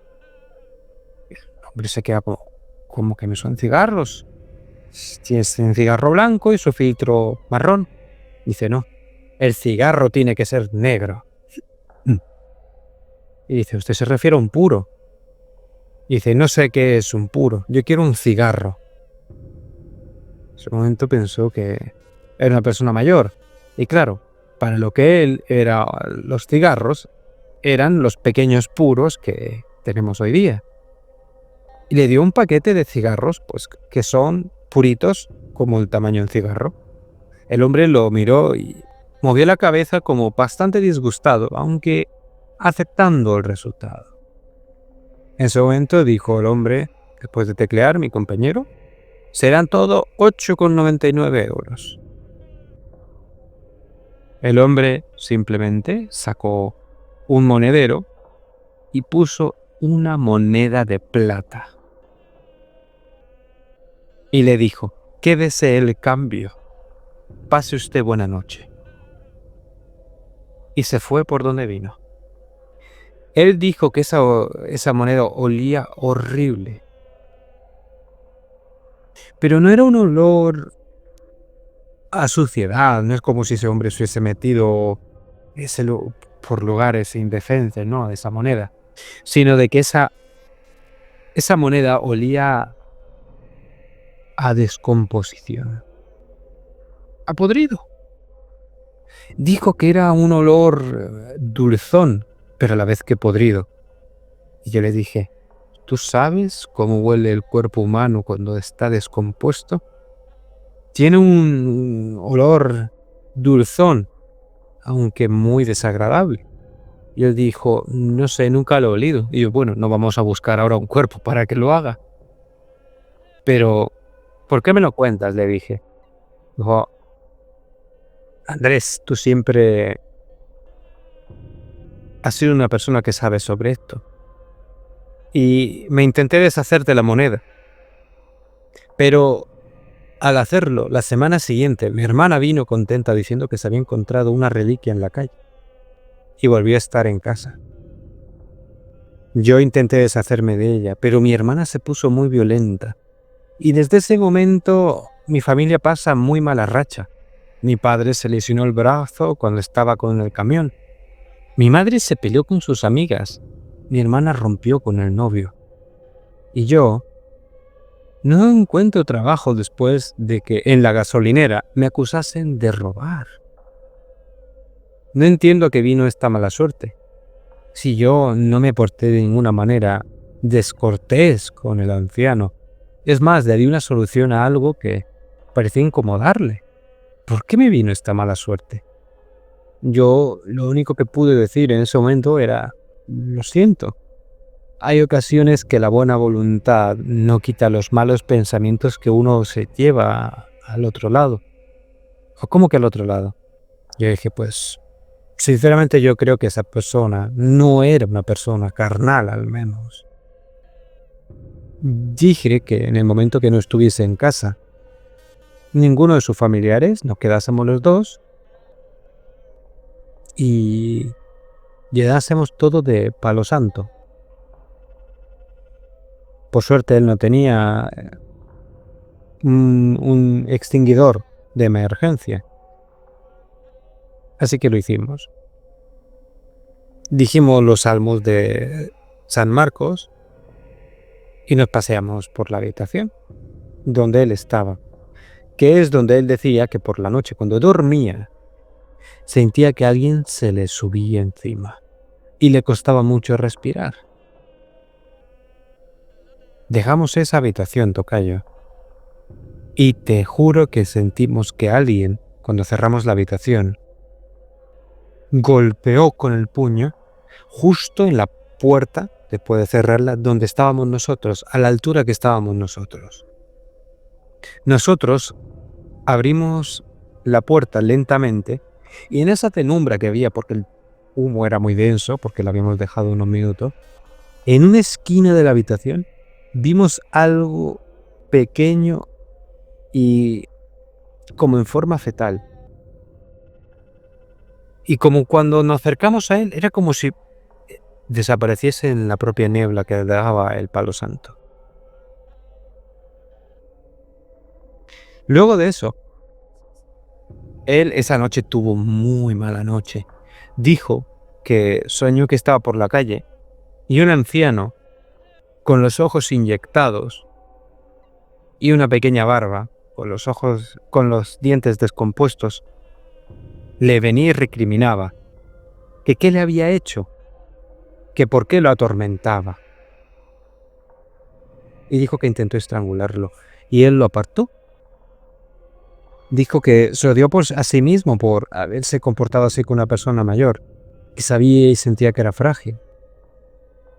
El hombre se queda como que no son cigarros. Tienes un cigarro blanco y su filtro marrón. Dice, no, el cigarro tiene que ser negro. Y dice, usted se refiere a un puro. Y dice, no sé qué es un puro, yo quiero un cigarro. En ese momento pensó que era una persona mayor. Y claro, para lo que él era, los cigarros eran los pequeños puros que tenemos hoy día. Y le dio un paquete de cigarros, pues que son puritos como el tamaño de un cigarro. El hombre lo miró y movió la cabeza como bastante disgustado, aunque aceptando el resultado. En ese momento dijo el hombre, después de teclear, mi compañero, serán todo 8,99 euros. El hombre simplemente sacó un monedero y puso una moneda de plata. Y le dijo, quédese el cambio, pase usted buena noche. Y se fue por donde vino. Él dijo que esa moneda olía horrible. Pero no era un olor a suciedad, no es como si ese hombre se hubiese metido por lugares indecentes, ¿no? De esa moneda. Sino de que esa moneda olía a descomposición. A podrido. Dijo que era un olor dulzón, pero a la vez que podrido. Y yo le dije, ¿tú sabes cómo huele el cuerpo humano cuando está descompuesto? Tiene un olor dulzón, aunque muy desagradable. Y él dijo, no sé, nunca lo he olido. Y yo, bueno, no vamos a buscar ahora un cuerpo para que lo haga. Pero, ¿por qué me lo cuentas? Le dije. Dijo, Andrés, tú siempre has sido una persona que sabe sobre esto. Y me intenté deshacer de la moneda. Pero al hacerlo, la semana siguiente, mi hermana vino contenta diciendo que se había encontrado una reliquia en la calle. Y volvió a estar en casa. Yo intenté deshacerme de ella, pero mi hermana se puso muy violenta. Y desde ese momento mi familia pasa muy mala racha. Mi padre se lesionó el brazo cuando estaba con el camión. Mi madre se peleó con sus amigas. Mi hermana rompió con el novio. Y yo no encuentro trabajo después de que en la gasolinera me acusasen de robar. No entiendo a qué vino esta mala suerte. Si yo no me porté de ninguna manera descortés con el anciano, Es más, le di una solución a algo que parecía incomodarle. ¿Por qué me vino esta mala suerte? Yo lo único que pude decir en ese momento era, lo siento. Hay ocasiones que la buena voluntad no quita los malos pensamientos que uno se lleva al otro lado. ¿O cómo que al otro lado? Yo dije, pues, sinceramente yo creo que esa persona no era una persona carnal, al menos. Dije que en el momento que no estuviese en casa, ninguno de sus familiares, nos quedásemos los dos y llenásemos todo de palo santo. Por suerte él no tenía un extinguidor de emergencia. Así que lo hicimos. Dijimos los salmos de San Marcos y nos paseamos por la habitación donde él estaba, que es donde él decía que por la noche cuando dormía sentía que alguien se le subía encima y le costaba mucho respirar. Dejamos esa habitación, tocayo, y te juro que sentimos que alguien, cuando cerramos la habitación, golpeó con el puño justo en la puerta, después de cerrarla, donde estábamos nosotros, a la altura que estábamos nosotros. Nosotros abrimos la puerta lentamente y en esa penumbra que había, porque el humo era muy denso, porque lo habíamos dejado unos minutos, en una esquina de la habitación vimos algo pequeño y como en forma fetal. Y como cuando nos acercamos a él, era como si desapareciese en la propia niebla que daba el palo santo. Luego de eso, él esa noche tuvo muy mala noche. Dijo que soñó que estaba por la calle y un anciano con los ojos inyectados y una pequeña barba, con los dientes descompuestos, le venía y recriminaba que qué le había hecho, que por qué lo atormentaba. Y dijo que intentó estrangularlo y él lo apartó. Dijo que se lo dio a sí mismo por haberse comportado así con una persona mayor, que sabía y sentía que era frágil.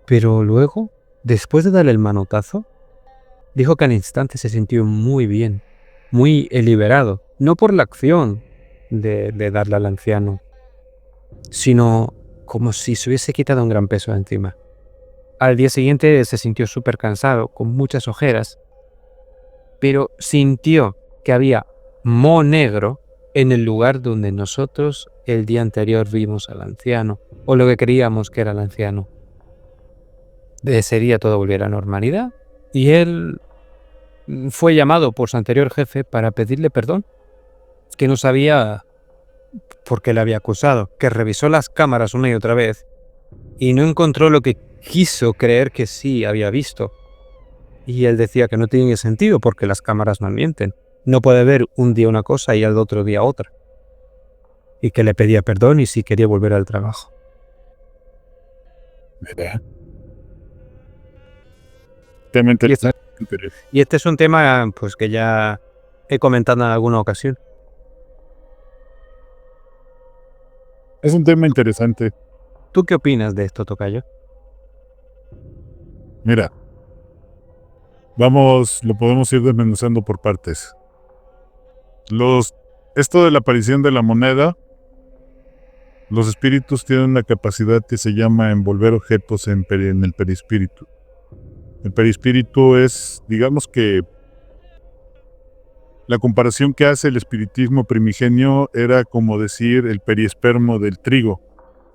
Pero luego, después de darle el manotazo, dijo que al instante se sintió muy bien, muy liberado, no por la acción de darle al anciano, sino como si se hubiese quitado un gran peso de encima. Al día siguiente se sintió súper cansado, con muchas ojeras, pero sintió que había moho negro en el lugar donde nosotros el día anterior vimos al anciano, o lo que creíamos que era el anciano. De ese día todo volvió a la normalidad y él fue llamado por su anterior jefe para pedirle perdón, que no sabía por qué le había acusado, que revisó las cámaras una y otra vez y no encontró lo que quiso creer que sí había visto. Y él decía que no tiene sentido porque las cámaras no mienten. No puede ver un día una cosa y al otro día otra. Y que le pedía perdón y si quería volver al trabajo. ¿Verdad? Tema interesante. Y este es un tema pues que ya he comentado en alguna ocasión. Es un tema interesante. ¿Tú qué opinas de esto, tocayo? Mira, lo podemos ir desmenuzando por partes. Esto de la aparición de la moneda, los espíritus tienen una capacidad que se llama envolver objetos en el perispíritu. El perispíritu es, digamos que, la comparación que hace el espiritismo primigenio era como decir el periespermo del trigo.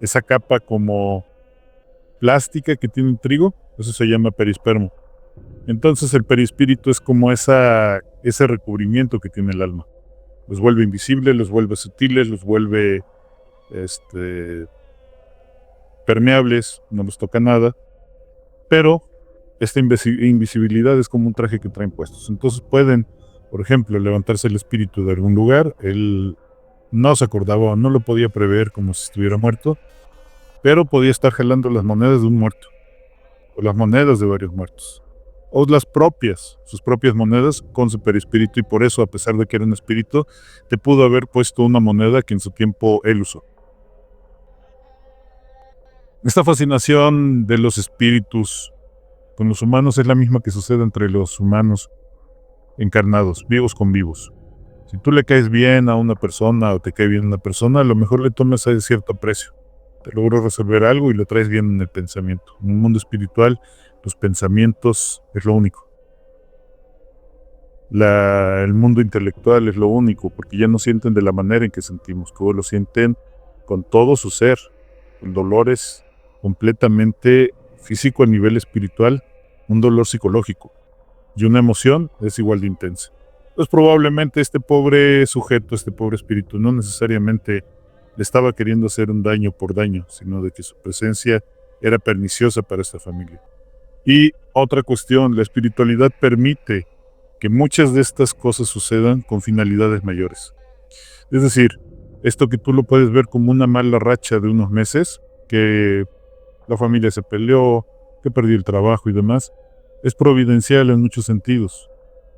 Esa capa como plástica que tiene el trigo, eso se llama periespermo. Entonces el perispíritu es como ese recubrimiento que tiene el alma. Los vuelve invisibles, los vuelve sutiles, los vuelve permeables, no los toca nada. Pero esta invisibilidad es como un traje que traen puestos. Entonces pueden, por ejemplo, levantarse el espíritu de algún lugar. Él no se acordaba, no lo podía prever como si estuviera muerto, pero podía estar jalando las monedas de un muerto, o las monedas de varios muertos. o las propias, sus propias monedas con su perispíritu, y por eso, a pesar de que era un espíritu, te pudo haber puesto una moneda que en su tiempo él usó. Esta fascinación de los espíritus con los humanos es la misma que sucede entre los humanos encarnados, vivos con vivos. Si tú le caes bien a una persona o te cae bien una persona, a lo mejor le tomas a cierto aprecio. Te logro resolver algo y lo traes bien en el pensamiento. En un mundo espiritual, los pensamientos es lo único. El mundo intelectual es lo único, porque ya no sienten de la manera en que sentimos, que lo sienten con todo su ser. El dolor es completamente físico a nivel espiritual, un dolor psicológico. Y una emoción es igual de intensa. Pues probablemente este pobre sujeto, este pobre espíritu, no necesariamente le estaba queriendo hacer un daño por daño, sino de que su presencia era perniciosa para esta familia. Y otra cuestión, la espiritualidad permite que muchas de estas cosas sucedan con finalidades mayores. Es decir, esto que tú lo puedes ver como una mala racha de unos meses, que la familia se peleó, que perdió el trabajo y demás, es providencial en muchos sentidos,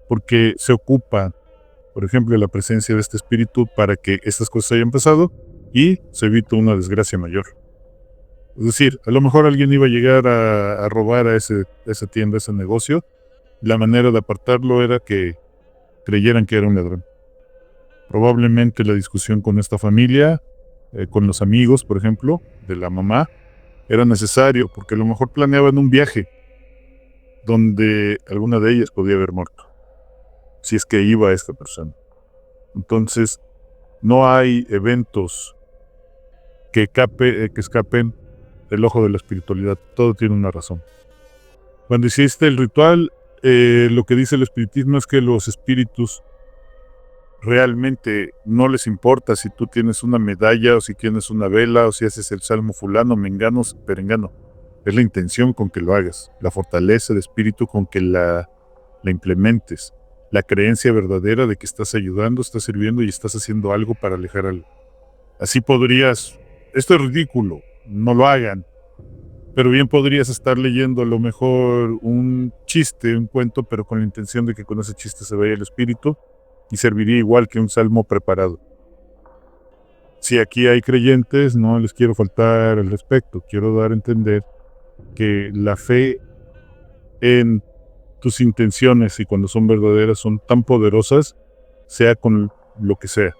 porque se ocupa, por ejemplo, la presencia de este espíritu para que estas cosas hayan pasado y se evita una desgracia mayor. Es decir, a lo mejor alguien iba a llegar a robar a esa tienda, a ese negocio. La manera de apartarlo era que creyeran que era un ladrón. Probablemente la discusión con esta familia, con los amigos, por ejemplo, de la mamá, era necesario, porque a lo mejor planeaban un viaje donde alguna de ellas podía haber muerto, si es que iba esta persona. Entonces, no hay eventos que escapen del ojo de la espiritualidad. Todo tiene una razón. Cuando hiciste el ritual, lo que dice el espiritismo es que los espíritus realmente no les importa si tú tienes una medalla o si tienes una vela o si haces el salmo fulano, mengano, perengano. Es la intención con que lo hagas, la fortaleza de espíritu con que la implementes, la creencia verdadera de que estás ayudando, estás sirviendo y estás haciendo algo para alejar algo. Así podrías, esto es ridículo, no lo hagan, pero bien podrías estar leyendo a lo mejor un chiste, un cuento, pero con la intención de que con ese chiste se vaya el espíritu y serviría igual que un salmo preparado. Si aquí hay creyentes, no les quiero faltar al respecto, quiero dar a entender que la fe en tus intenciones y cuando son verdaderas son tan poderosas, sea con lo que sea.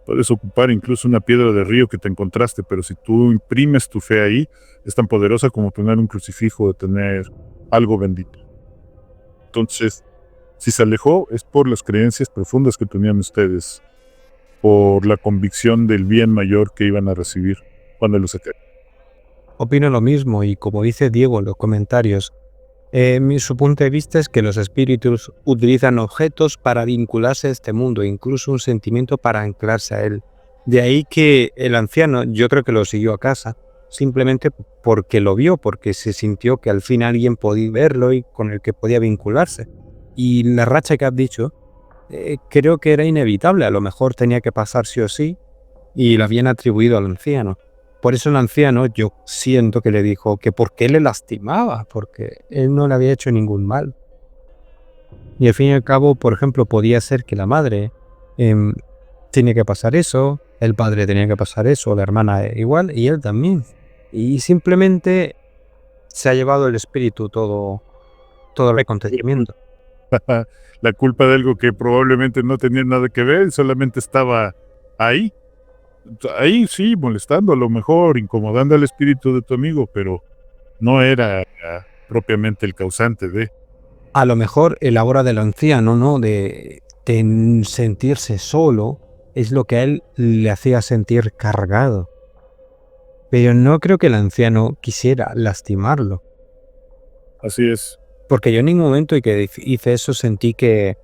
Puedes ocupar incluso una piedra de río que te encontraste, pero si tú imprimes tu fe ahí, es tan poderosa como tener un crucifijo o tener algo bendito. Entonces, si se alejó, es por las creencias profundas que tenían ustedes, por la convicción del bien mayor que iban a recibir cuando lo sacaron. Opino lo mismo y como dice Diego en los comentarios, su punto de vista es que los espíritus utilizan objetos para vincularse a este mundo, incluso un sentimiento para anclarse a él. De ahí que el anciano, yo creo que lo siguió a casa, simplemente porque lo vio, porque se sintió que al fin alguien podía verlo y con el que podía vincularse. Y la racha que has dicho, creo que era inevitable, a lo mejor tenía que pasar sí o sí, y lo habían atribuido al anciano. Por eso el anciano, yo siento que le dijo que por qué le lastimaba, porque él no le había hecho ningún mal. Y al fin y al cabo, por ejemplo, podía ser que la madre tenía que pasar eso, el padre tenía que pasar eso, la hermana igual, y él también. Y simplemente se ha llevado el espíritu todo el acontecimiento. La culpa de algo que probablemente no tenía nada que ver, solamente estaba ahí. Ahí sí, molestando a lo mejor, incomodando al espíritu de tu amigo, pero no era propiamente el causante de. A lo mejor el ahora del anciano, ¿no? De sentirse solo, es lo que a él le hacía sentir cargado. Pero no creo que el anciano quisiera lastimarlo. Así es. Porque yo en ningún momento que hice eso sentí que...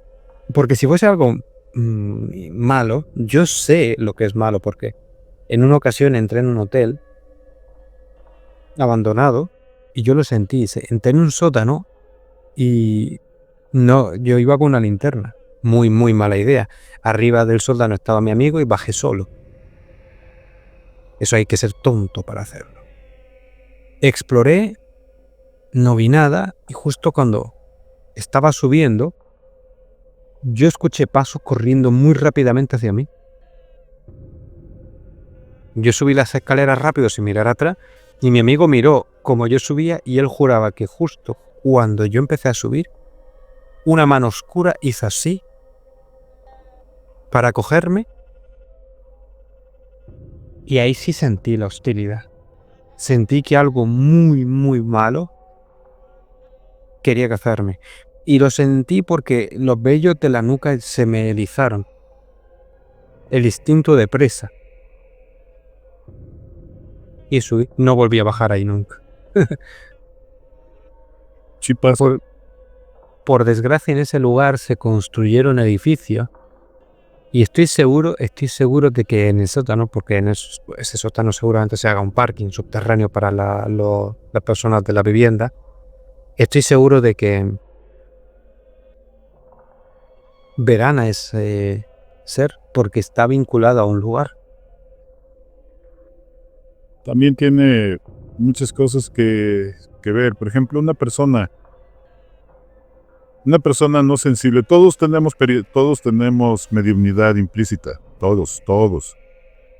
Porque si fuese algo malo, yo sé lo que es malo, porque en una ocasión entré en un hotel abandonado y yo lo sentí. Entré en un sótano y no, yo iba con una linterna. Muy, muy mala idea. Arriba del sótano estaba mi amigo y bajé solo. Eso hay que ser tonto para hacerlo. Exploré, no vi nada y justo cuando estaba subiendo, yo escuché pasos corriendo muy rápidamente hacia mí. Yo subí las escaleras rápido sin mirar atrás y mi amigo miró como yo subía y él juraba que justo cuando yo empecé a subir, una mano oscura hizo así para cogerme y ahí sí sentí la hostilidad. Sentí que algo muy, muy malo quería cazarme. Y lo sentí porque los vellos de la nuca se me erizaron. El instinto de presa. Y subí. No volví a bajar ahí nunca. Sí pasa. Por desgracia en ese lugar se construyeron edificios. Y estoy seguro de que en el sótano, porque en ese sótano seguramente se haga un parking subterráneo para las personas de la vivienda, estoy seguro de que verán a ese ser porque está vinculado a un lugar. También tiene muchas cosas que ver. Por ejemplo, una persona no sensible. Todos tenemos mediunidad implícita. Todos.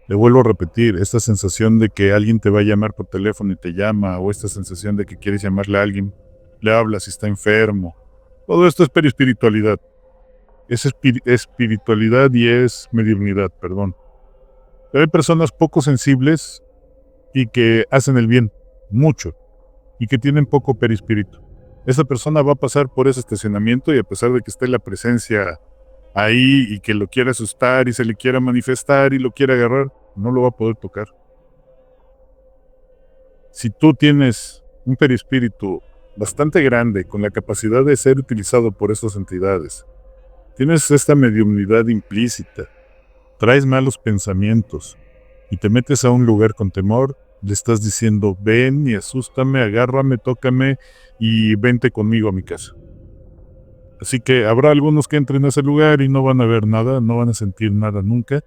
Le vuelvo a repetir, esta sensación de que alguien te va a llamar por teléfono y te llama, o esta sensación de que quieres llamarle a alguien, le hablas si está enfermo. Todo esto es perispiritualidad. Es espiritualidad y es mediunidad, perdón. Pero hay personas poco sensibles y que hacen el bien, mucho, y que tienen poco perispíritu. Esa persona va a pasar por ese estacionamiento y a pesar de que esté la presencia ahí y que lo quiera asustar y se le quiera manifestar y lo quiera agarrar, no lo va a poder tocar. Si tú tienes un perispíritu bastante grande con la capacidad de ser utilizado por esas entidades, tienes esta mediunidad implícita, traes malos pensamientos y te metes a un lugar con temor, le estás diciendo, ven y asústame, agárrame, tócame y vente conmigo a mi casa. Así que habrá algunos que entren a ese lugar y no van a ver nada, no van a sentir nada nunca,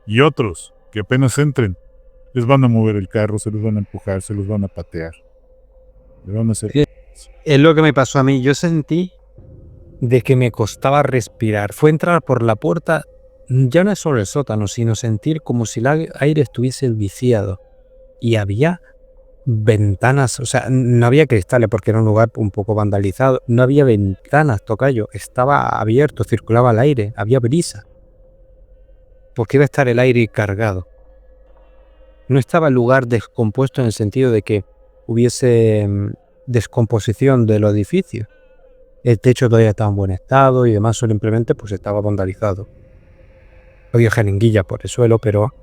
y otros que apenas entren, les van a mover el carro, se los van a empujar, se los van a patear. Le van a hacer... Es lo que me pasó a mí. Yo sentí de que me costaba respirar. Fue entrar por la puerta, ya no es solo el sótano, sino sentir como si el aire estuviese viciado. Y había ventanas, o sea, no había cristales porque era un lugar un poco vandalizado. No había ventanas, tocayo. Estaba abierto, circulaba el aire, había brisa. Porque iba a estar el aire cargado. No estaba el lugar descompuesto en el sentido de que hubiese descomposición de los edificios. El techo todavía estaba en buen estado y demás, simplemente pues estaba vandalizado. Había jeringuillas por el suelo, pero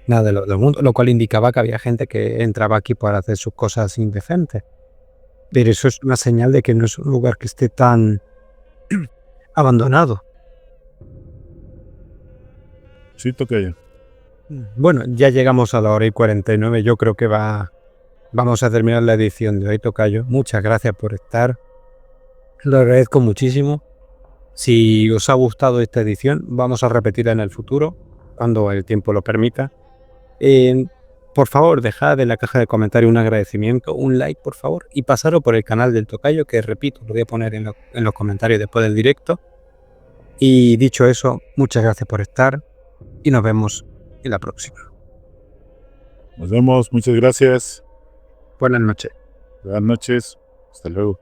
nada del mundo, lo cual indicaba que había gente que entraba aquí para hacer sus cosas indecentes. Pero eso es una señal de que no es un lugar que esté tan abandonado. Sí, tocayo. Bueno, ya llegamos a la hora y 49. Yo creo que vamos a terminar la edición de hoy, tocayo. Muchas gracias por estar. Lo agradezco muchísimo. Si os ha gustado esta edición, vamos a repetirla en el futuro, cuando el tiempo lo permita. Por favor, dejad en la caja de comentarios un agradecimiento, un like, por favor, y pasaros por el canal del tocayo, que repito, lo voy a poner en los comentarios después del directo. Y dicho eso, muchas gracias por estar y nos vemos en la próxima. Nos vemos, muchas gracias. Buenas noches. Buenas noches, hasta luego.